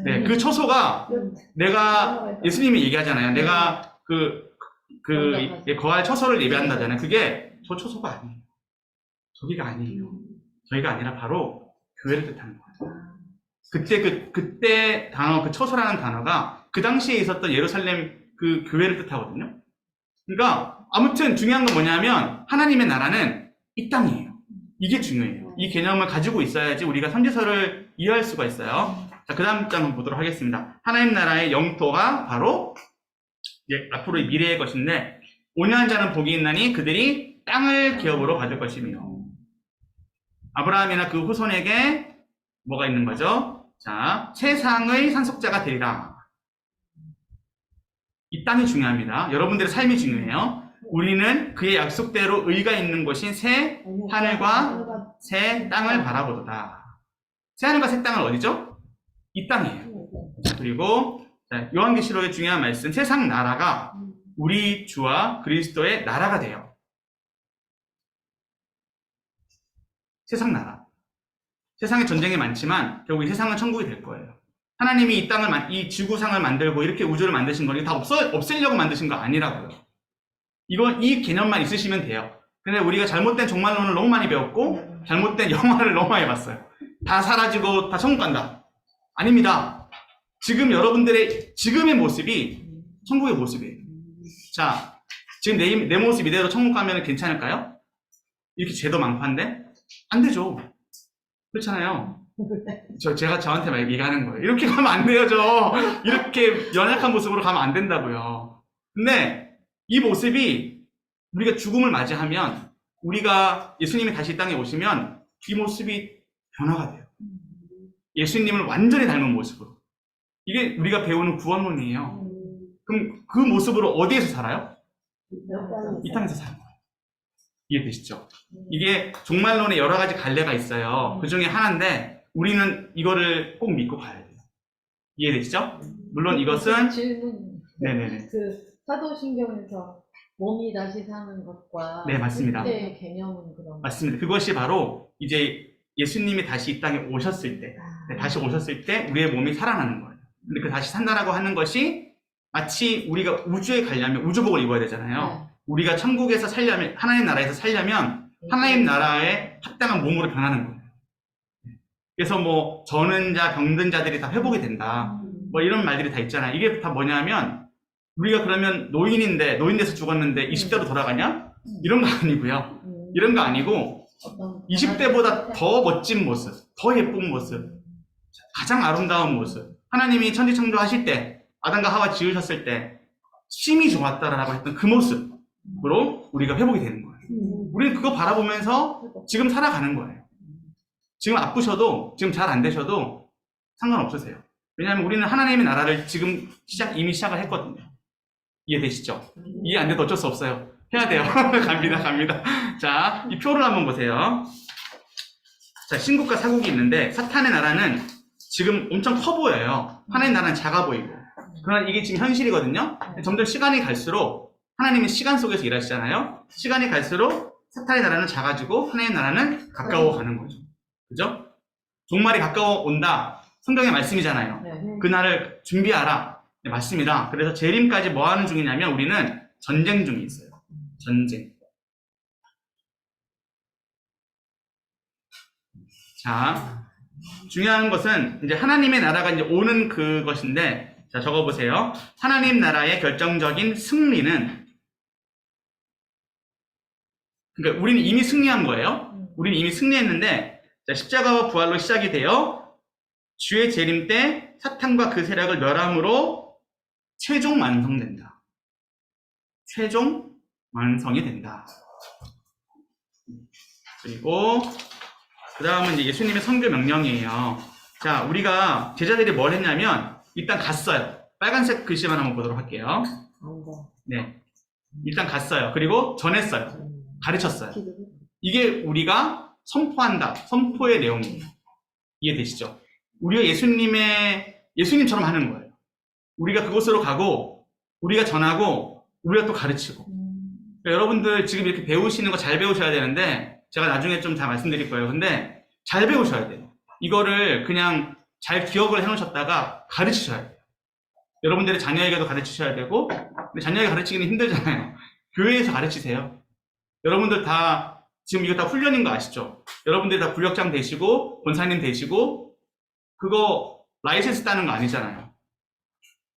네, 그 처소가 내가 예수님이 얘기하잖아요. 내가 거할 처소를 예배한다잖아요. 그게 저 처소가 아니에요. 저기가 아니에요. 저희가 아니라 바로 교회를 뜻하는 거예요. 그때 단어, 그 처소라는 단어가 그 당시에 있었던 예루살렘 그 교회를 뜻하거든요. 그러니까 아무튼 중요한 건 뭐냐면 하나님의 나라는 이 땅이에요. 이게 중요해요. 이 개념을 가지고 있어야지 우리가 선지서를 이해할 수가 있어요. 자, 그 다음 장 한번 보도록 하겠습니다. 하나님 나라의 영토가 바로 이제 앞으로의 미래의 것인데, 온유한 자는 복이 있나니 그들이 땅을 기업으로 받을 것이며, 아브라함이나 그 후손에게 뭐가 있는 거죠? 자, 세상의 상속자가 되리라. 이 땅이 중요합니다. 여러분들의 삶이 중요해요. 우리는 그의 약속대로 의가 있는 곳인 새 하늘과 새 땅을 바라보도다. 새 하늘과 새 땅은 어디죠? 이 땅이에요. 그리고 요한계시록의 중요한 말씀, 세상 나라가 우리 주와 그리스도의 나라가 돼요. 세상 나라. 세상에 전쟁이 많지만 결국 이 세상은 천국이 될 거예요. 하나님이 이 지구상을 만들고 이렇게 우주를 만드신 건 다 없애려고 만드신 거 아니라고요. 이 개념만 있으시면 돼요. 근데 우리가 잘못된 종말론을 너무 많이 배웠고, 잘못된 영화를 너무 많이 봤어요. 다 사라지고 다 천국 간다. 아닙니다. 지금 여러분들의 지금의 모습이 천국의 모습이에요. 자, 지금 내 모습 이대로 천국 가면 괜찮을까요? 이렇게 죄도 많고 한데? 안 되죠. 그렇잖아요. 제가 저한테 막 얘기하는 거예요. 이렇게 가면 안 돼요, 이렇게 연약한 모습으로 가면 안 된다고요. 근데 이 모습이 우리가 죽음을 맞이하면, 우리가 예수님이 다시 이 땅에 오시면 이 모습이 변화가 돼요. 예수님을 완전히 닮은 모습으로. 이게 우리가 배우는 구원론이에요. 그럼 그 모습으로 어디에서 살아요? 이 땅에서 사는 거예요. 이해되시죠? 이게 종말론에 여러 가지 갈래가 있어요. 그 중에 하나인데 우리는 이거를 꼭 믿고 가야 돼요. 이해되시죠? 물론 이것은 질문. 네네네. 그 사도신경에서 몸이 다시 사는 것과 네, 맞습니다. 그때의 개념은 그런 맞습니다. 그것이 바로 이제 예수님이 다시 이 땅에 오셨을 때, 다시 오셨을 때 우리의 몸이 살아나는 거예요. 근데 그 다시 산다라고 하는 것이 마치 우리가 우주에 가려면 우주복을 입어야 되잖아요. 네. 우리가 천국에서 살려면, 하나님 나라에서 살려면 하나님 나라에 합당한 몸으로 변하는 거예요. 그래서 뭐 저는 자, 병든 자들이 다 회복이 된다. 뭐 이런 말들이 다 있잖아요. 이게 다 뭐냐면 우리가 그러면 노인인데 노인돼서 죽었는데 20대로 돌아가냐? 이런 거 아니고요. 이런 거 아니고 20대보다 더 멋진 모습, 더 예쁜 모습, 가장 아름다운 모습. 하나님이 천지창조하실 때, 아담과 하와 지으셨을 때 심히 좋았다라고 했던 그 모습으로 우리가 회복이 되는 거예요. 우리는 그거 바라보면서 지금 살아가는 거예요. 지금 아프셔도, 지금 잘 안 되셔도 상관없으세요. 왜냐하면 우리는 하나님의 나라를 지금 이미 시작을 했거든요. 이해되시죠? 이해 안 돼도 어쩔 수 없어요. 해야 돼요. 갑니다. 자, 이 표를 한번 보세요. 자, 신국과 사국이 있는데 사탄의 나라는 지금 엄청 커 보여요. 하나님의 나라는 작아 보이고. 그러나 이게 지금 현실이거든요. 점점 시간이 갈수록 하나님은 시간 속에서 일하시잖아요. 시간이 갈수록 사탄의 나라는 작아지고 하나님의 나라는 가까워 가는 거죠. 그죠? 종말이 가까워 온다. 성경의 말씀이잖아요. 네. 그날을 준비하라. 네, 맞습니다. 그래서 재림까지 뭐 하는 중이냐면 우리는 전쟁 중에 있어요. 전쟁. 자, 중요한 것은 이제 하나님의 나라가 이제 오는 그것인데, 자, 적어보세요. 하나님 나라의 결정적인 승리는, 그러니까 우리는 이미 승리한 거예요. 우리는 이미 승리했는데, 자, 십자가와 부활로 시작이 되어 주의 재림 때 사탄과 그 세력을 멸함으로 최종 완성된다. 최종 완성이 된다. 그리고 그 다음은 이제 예수님의 선교 명령이에요. 자, 우리가 제자들이 뭘 했냐면 일단 갔어요. 빨간색 글씨만 한번 보도록 할게요. 네, 일단 갔어요. 그리고 전했어요. 가르쳤어요. 이게 우리가 선포한다. 선포의 내용이에요. 이해되시죠? 우리가 예수님처럼 하는 거예요. 우리가 그곳으로 가고 우리가 전하고 우리가 또 가르치고. 그러니까 여러분들 지금 이렇게 배우시는 거 잘 배우셔야 되는데 제가 나중에 좀 다 말씀드릴 거예요. 근데 잘 배우셔야 돼요. 이거를 그냥 잘 기억을 해놓으셨다가 가르치셔야 돼요. 여러분들의 자녀에게도 가르치셔야 되고, 근데 자녀에게 가르치기는 힘들잖아요. 교회에서 가르치세요. 여러분들 다 지금 이거 다 훈련인 거 아시죠? 여러분들이 다 구역장 되시고 권사님 되시고 그거 라이센스 따는 거 아니잖아요.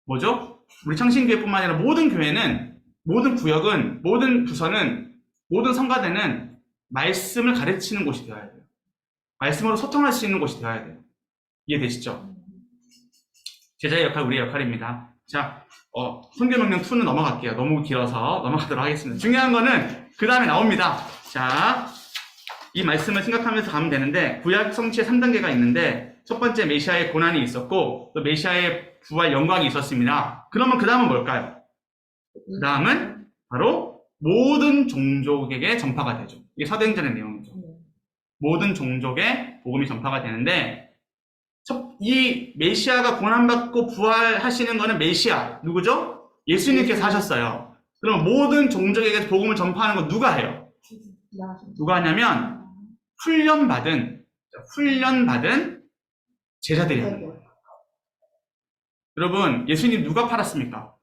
뭐죠? 우리 창신교회뿐만 아니라 모든 교회는, 모든 구역은, 모든 부서는, 모든 성가대는 말씀을 가르치는 곳이 되어야 돼요. 말씀으로 소통할 수 있는 곳이 되어야 돼요. 이해되시죠? 제자의 역할, 우리의 역할입니다. 자, 선교명령 2는 넘어갈게요. 너무 길어서 넘어가도록 하겠습니다. 중요한 거는 그 다음에 나옵니다. 자, 이 말씀을 생각하면서 가면 되는데 구약 성취의 3단계가 있는데 첫 번째 메시아의 고난이 있었고 또 메시아의 부활 영광이 있었습니다. 그러면 그 다음은 뭘까요? 그 다음은 바로 모든 종족에게 전파가 되죠. 이게 사도행전의 내용이죠. 모든 종족에 복음이 전파가 되는데 이 메시아가 고난받고 부활하시는 거는 메시아 누구죠? 예수님께서 하셨어요. 그럼 모든 종족에게 복음을 전파하는 건 누가 해요? 누가 하냐면 훈련받은 제자들이 하는 거예요. 여러분, 예수님 누가 팔았습니까?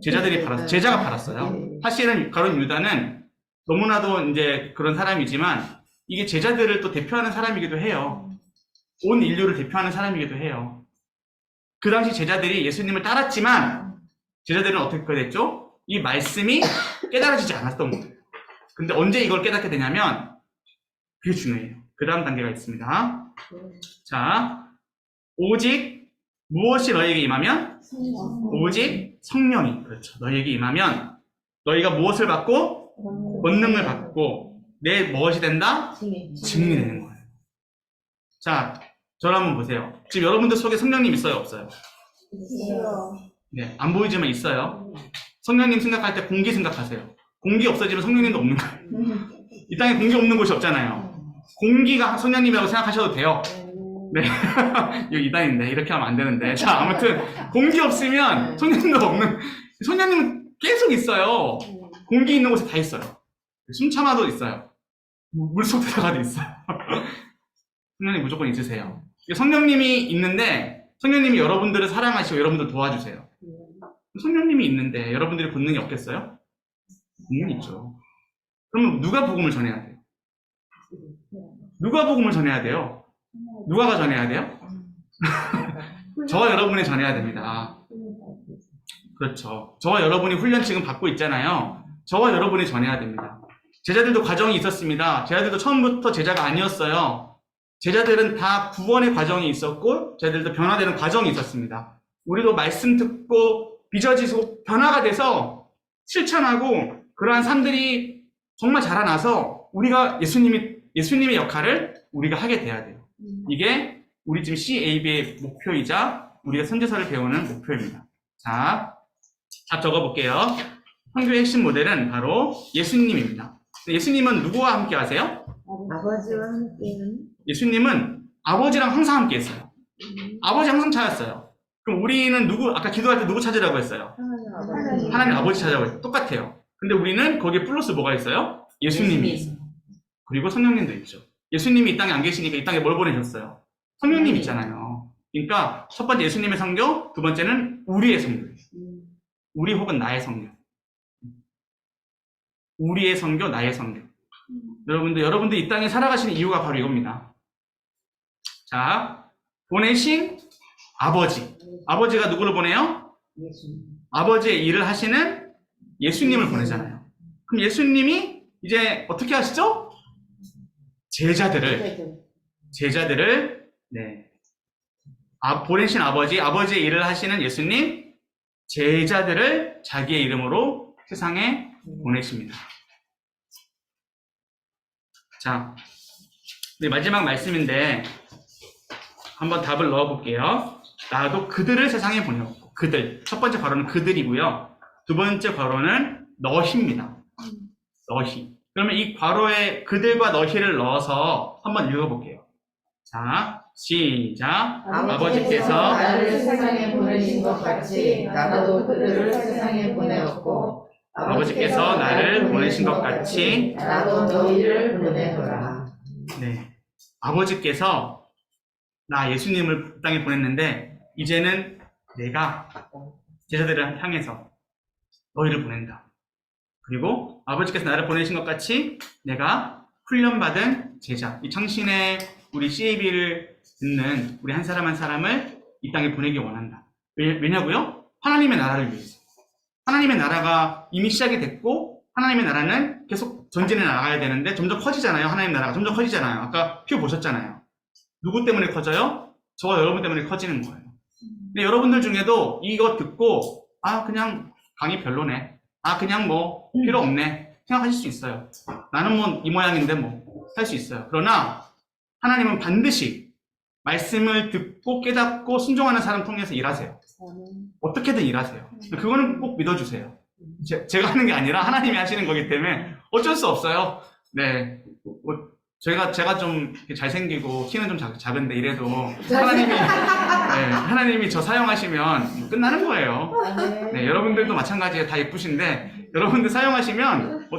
제자들이 팔았어요. 제자가 팔았어요. 사실은 가룟 유다는 너무나도 이제 그런 사람이지만 이게 제자들을 또 대표하는 사람이기도 해요. 온 인류를 대표하는 사람이기도 해요. 그 당시 제자들이 예수님을 따랐지만 제자들은 어떻게 됐죠? 이 말씀이 깨달아지지 않았던 거예요. 근데 언제 이걸 깨닫게 되냐면 그게 중요해요. 그 다음 단계가 있습니다. 자, 오직 무엇이 너희에게 임하면? 오직 성령이, 그렇죠. 너희에게 임하면 너희가 무엇을 받고? 권능을 받고 내 무엇이 된다? 증인이 되는 거예요. 자, 저를 한번 보세요. 지금 여러분들 속에 성령님 있어요, 없어요? 네, 안 보이지만 있어요. 성령님 생각할 때 공기 생각하세요. 공기 없어지면 성령님도 없는 거예요. 이 땅에 공기 없는 곳이 없잖아요. 공기가 성령님이라고 생각하셔도 돼요. 네. 여기 이단인데 이렇게 하면 안 되는데. 자, 아무튼 공기 없으면 성령님도 없는, 성령님은 계속 있어요. 공기 있는 곳에 다 있어요. 숨 참아도 있어요. 물속 들어가도 있어요. 성령님 무조건 있으세요. 성령님이 있는데 성령님이 여러분들을 사랑하시고 여러분들 도와주세요. 성령님이 있는데 여러분들이 본능이 없겠어요? 본능이 있죠. 그러면 누가 복음을 전해야 돼요? 누가 복음을 전해야 돼요? 누가가 전해야 돼요? 저와 여러분이 전해야 됩니다. 그렇죠. 저와 여러분이 훈련 지금 받고 있잖아요. 저와 여러분이 전해야 됩니다. 제자들도 과정이 있었습니다. 제자들도 처음부터 제자가 아니었어요. 제자들은 다 구원의 과정이 있었고 제자들도 변화되는 과정이 있었습니다. 우리도 말씀 듣고 빚어지고 변화가 돼서 실천하고 그러한 삶들이 정말 자라나서 우리가 예수님의 역할을 우리가 하게 돼야 돼요. 이게 우리 지금 CAB의 목표이자 우리가 선지서를 배우는 목표입니다. 자, 답 적어볼게요. 선교의 핵심 모델은 바로 예수님입니다. 예수님은 누구와 함께 하세요? 아버지와 함께는 예수님은 아버지랑 항상 함께 했어요. 아버지 항상 찾았어요. 그럼 우리는 아까 기도할 때 누구 찾으라고 했어요? 하나님 아버지 찾으라고 했어요. 똑같아요. 근데 우리는 거기에 플러스 뭐가 있어요? 예수님이 있어요. 그리고 성령님도 있죠. 예수님이 이 땅에 안 계시니까 이 땅에 뭘 보내셨어요? 성령님 있잖아요. 그러니까 첫 번째 예수님의 성교, 두 번째는 우리의 성교예요. 우리 혹은 나의 성교. 우리의 성교, 나의 성교. 여러분들 이 땅에 살아가시는 이유가 바로 이겁니다. 자, 보내신 아버지. 아버지가 누구를 보내요? 아버지의 일을 하시는 예수님을 보내잖아요. 그럼 예수님이 이제 어떻게 하시죠? 제자들을 보내신 아버지의 일을 하시는 예수님, 제자들을 자기의 이름으로 세상에 보내십니다. 자, 마지막 말씀인데 한번 답을 넣어볼게요. 나도 그들을 세상에 보내었고, 그들. 첫 번째 괄호는 그들이고요. 두 번째 괄호는 너희입니다. 너희. 그러면 이 괄호에 그들과 너희를 넣어서 한번 읽어볼게요. 자, 시작. 아버지께서 나를 세상에 보내신 것 같이 나도 그들을 세상에 보내었고 아버지께서 나를 보내신 것 같이 나도 너희를 보내노라. 네. 아버지께서 나 예수님을 이 땅에 보냈는데 이제는 내가 제자들을 향해서 너희를 보낸다. 그리고 아버지께서 나를 보내신 것 같이 내가 훈련받은 제자, 이 창신의 우리 CAB를 듣는 우리 한 사람 한 사람을 이 땅에 보내기 원한다. 왜냐고요? 하나님의 나라를 위해서. 하나님의 나라가 이미 시작이 됐고 하나님의 나라는 계속 전진해 나가야 되는데 점점 커지잖아요. 하나님의 나라가 점점 커지잖아요. 아까 표 보셨잖아요. 누구 때문에 커져요? 저와 여러분 때문에 커지는 거예요. 근데 여러분들 중에도 이거 듣고 그냥 강의 별로네. 그냥 뭐 필요 없네. 생각하실 수 있어요. 나는 뭐 이 모양인데 뭐 할 수 있어요. 그러나 하나님은 반드시 말씀을 듣고 깨닫고 순종하는 사람 통해서 일하세요. 어떻게든 일하세요. 그거는 꼭 믿어주세요. 제가 하는 게 아니라 하나님이 하시는 거기 때문에 어쩔 수 없어요. 네. 제가 좀 잘생기고 키는 좀 작은데 이래도 하나님이 저 사용하시면 끝나는 거예요. 네, 여러분들도 마찬가지에 다 예쁘신데 여러분들 사용하시면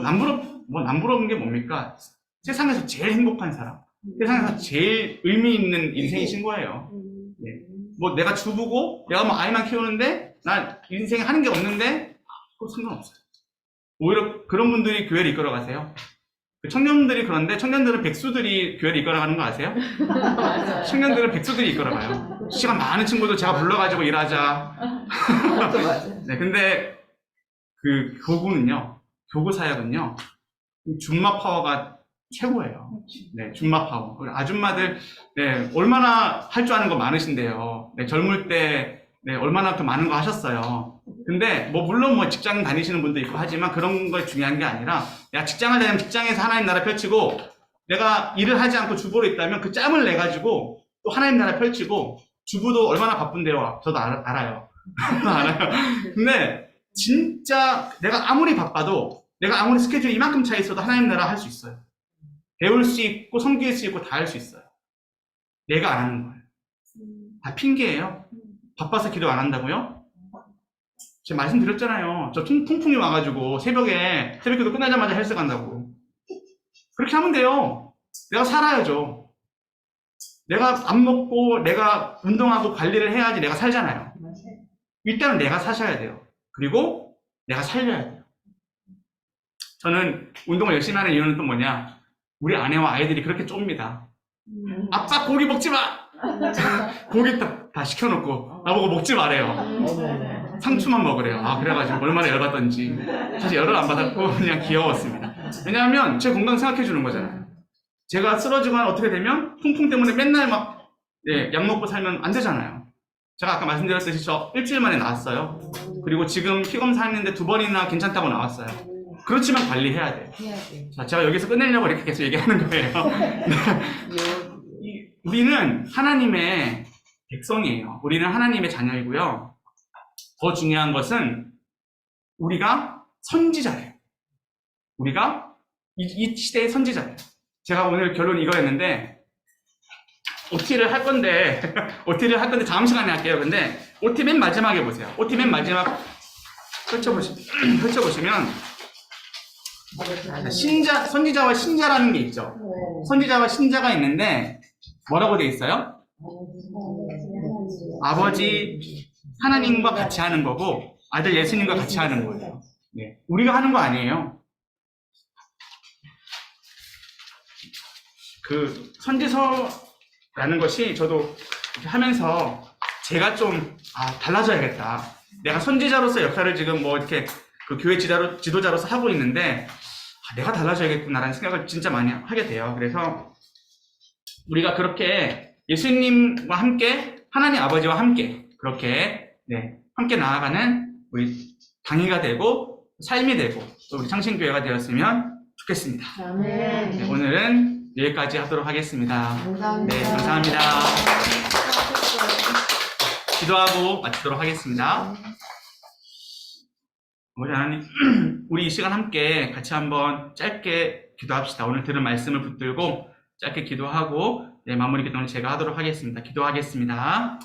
남부러운 게 뭡니까? 세상에서 제일 행복한 사람, 세상에서 제일 의미 있는 인생이신 거예요. 네. 뭐 내가 주부고 내가 뭐 아이만 키우는데 나 인생에 하는 게 없는데 그거 상관없어요. 오히려 그런 분들이 교회를 이끌어가세요. 청년들이 그런데 청년들은 백수들이 교회를 이끌어가는 거 아세요? 청년들은 백수들이 이끌어가요. 시간 많은 친구들 제가 불러가지고 일하자. 네, 근데 그 교구 사역은요, 줌마 파워가 최고예요. 네, 줌마파워. 우리 아줌마들, 네, 얼마나 할 줄 아는 거 많으신데요. 네, 젊을 때, 네, 얼마나 그 많은 거 하셨어요. 근데, 물론 직장 다니시는 분도 있고 하지만 그런 거 중요한 게 아니라, 내가 직장을 다니면 직장에서 하나님 나라 펼치고, 내가 일을 하지 않고 주부로 있다면 그 짬을 내가지고 또 하나님 나라 펼치고, 주부도 얼마나 바쁜데요. 저도 알아요. 알아요. 근데, 진짜 내가 아무리 바빠도, 내가 아무리 스케줄이 이만큼 차 있어도 하나님 나라 할 수 있어요. 배울 수 있고 섬길 수 있고 다 할 수 있어요. 내가 안 하는 거예요. 다 핑계예요. 바빠서 기도 안 한다고요? 제가 말씀드렸잖아요. 저 통풍이 와가지고 새벽에 기도 끝나자마자 헬스 간다고. 그렇게 하면 돼요. 내가 살아야죠. 내가 안 먹고 내가 운동하고 관리를 해야지 내가 살잖아요. 일단은 내가 사셔야 돼요. 그리고 내가 살려야 돼요. 저는 운동을 열심히 하는 이유는 또 뭐냐? 우리 아내와 아이들이 그렇게 쫍니다. 아빠 고기 먹지 마! 고기 다 시켜놓고 나보고 먹지 말래요. 상추만 먹으래요. 그래가지고 얼마나 열받던지. 사실 열을 안 받았고 그냥 귀여웠습니다. 왜냐하면 제 건강 생각해 주는 거잖아요. 제가 쓰러지거나 어떻게 되면 통풍 때문에 맨날 약 먹고 살면 안 되잖아요. 제가 아까 말씀드렸듯이 저 일주일 만에 나왔어요. 그리고 지금 피검사 했는데 2번이나 괜찮다고 나왔어요. 그렇지만 관리해야 돼요. 자, 제가 여기서 끝내려고 이렇게 계속 얘기하는 거예요. 우리는 하나님의 백성이에요. 우리는 하나님의 자녀이고요. 더 중요한 것은 우리가 선지자예요. 우리가 이 시대의 선지자예요. 제가 오늘 결론 이거였는데 OT를 할 건데 다음 시간에 할게요. 근데 OT 맨 마지막에 보세요. OT 맨 마지막 펼쳐보시면 선지자와 신자라는 게 있죠. 선지자와 신자가 있는데 뭐라고 돼 있어요? 아버지 하나님과 같이 하는 거고 아들 예수님과 같이 하는 거예요. 네. 우리가 하는 거 아니에요. 그 선지서라는 것이 저도 하면서 제가 좀 달라져야겠다. 내가 선지자로서 역할을 지금 이렇게 그 교회 지도자로서 하고 있는데 내가 달라져야겠구나라는 생각을 진짜 많이 하게 돼요. 그래서 우리가 그렇게 예수님과 함께 하나님 아버지와 함께 그렇게 함께 나아가는 우리 당의가 되고 삶이 되고 또 우리 창신교회가 되었으면 좋겠습니다. 네, 오늘은 여기까지 하도록 하겠습니다. 네, 감사합니다. 기도하고 마치도록 하겠습니다. 아버지 하나님, 우리 이 시간 함께 같이 한번 짧게 기도합시다. 오늘 들은 말씀을 붙들고 짧게 기도하고 마무리 기도는 제가 하도록 하겠습니다. 기도하겠습니다.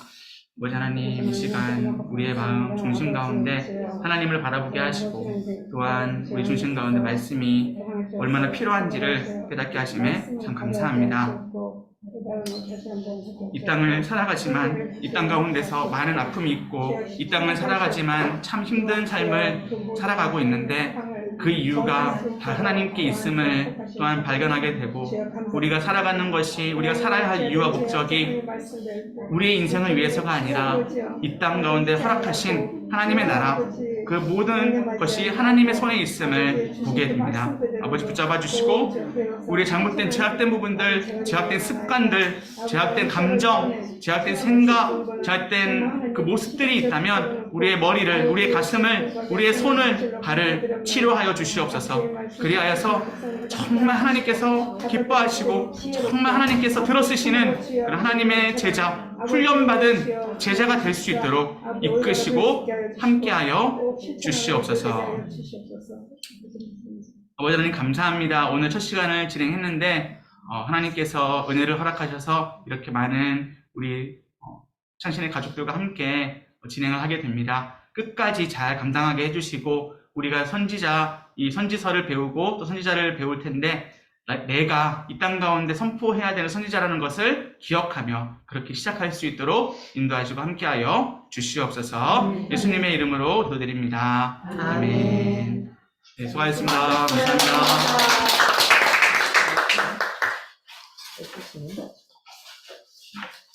아버지 하나님, 이 시간 우리의 마음 중심 가운데 하나님을 바라보게 하시고 또한 우리 중심 가운데 말씀이 얼마나 필요한지를 깨닫게 하심에 참 감사합니다. 이 땅을 살아가지만 이 땅 가운데서 많은 아픔이 있고 이 땅을 살아가지만 참 힘든 삶을 살아가고 있는데 그 이유가 다 하나님께 있음을 또한 발견하게 되고 우리가 살아가는 것이 우리가 살아야 할 이유와 목적이 우리의 인생을 위해서가 아니라 이 땅 가운데 허락하신 하나님의 나라 그 모든 것이 하나님의 손에 있음을 보게 됩니다. 아버지 붙잡아 주시고 우리의 잘못된 제약된 부분들, 제약된 습관들, 제약된 감정, 제약된 생각, 제약된 그 모습들이 있다면 우리의 머리를, 우리의 가슴을, 우리의 손을, 발을 치료하여 주시옵소서. 그리하여서 정말 하나님께서 기뻐하시고 정말 하나님께서 들어쓰시는 그런 하나님의 제자, 훈련받은 제자가 될 수 있도록 이끄시고 함께하여 주시옵소서. 아버지 하나님 감사합니다. 오늘 첫 시간을 진행했는데 하나님께서 은혜를 허락하셔서 이렇게 많은 우리 창신의 가족들과 함께 진행을 하게 됩니다. 끝까지 잘 감당하게 해주시고 우리가 이 선지서를 배우고 또 선지자를 배울 텐데 내가 이 땅 가운데 선포해야 되는 선지자라는 것을 기억하며 그렇게 시작할 수 있도록 인도하시고 함께하여 주시옵소서. 예수님의 이름으로 기도드립니다. 아멘. 네, 수고하셨습니다. 감사합니다.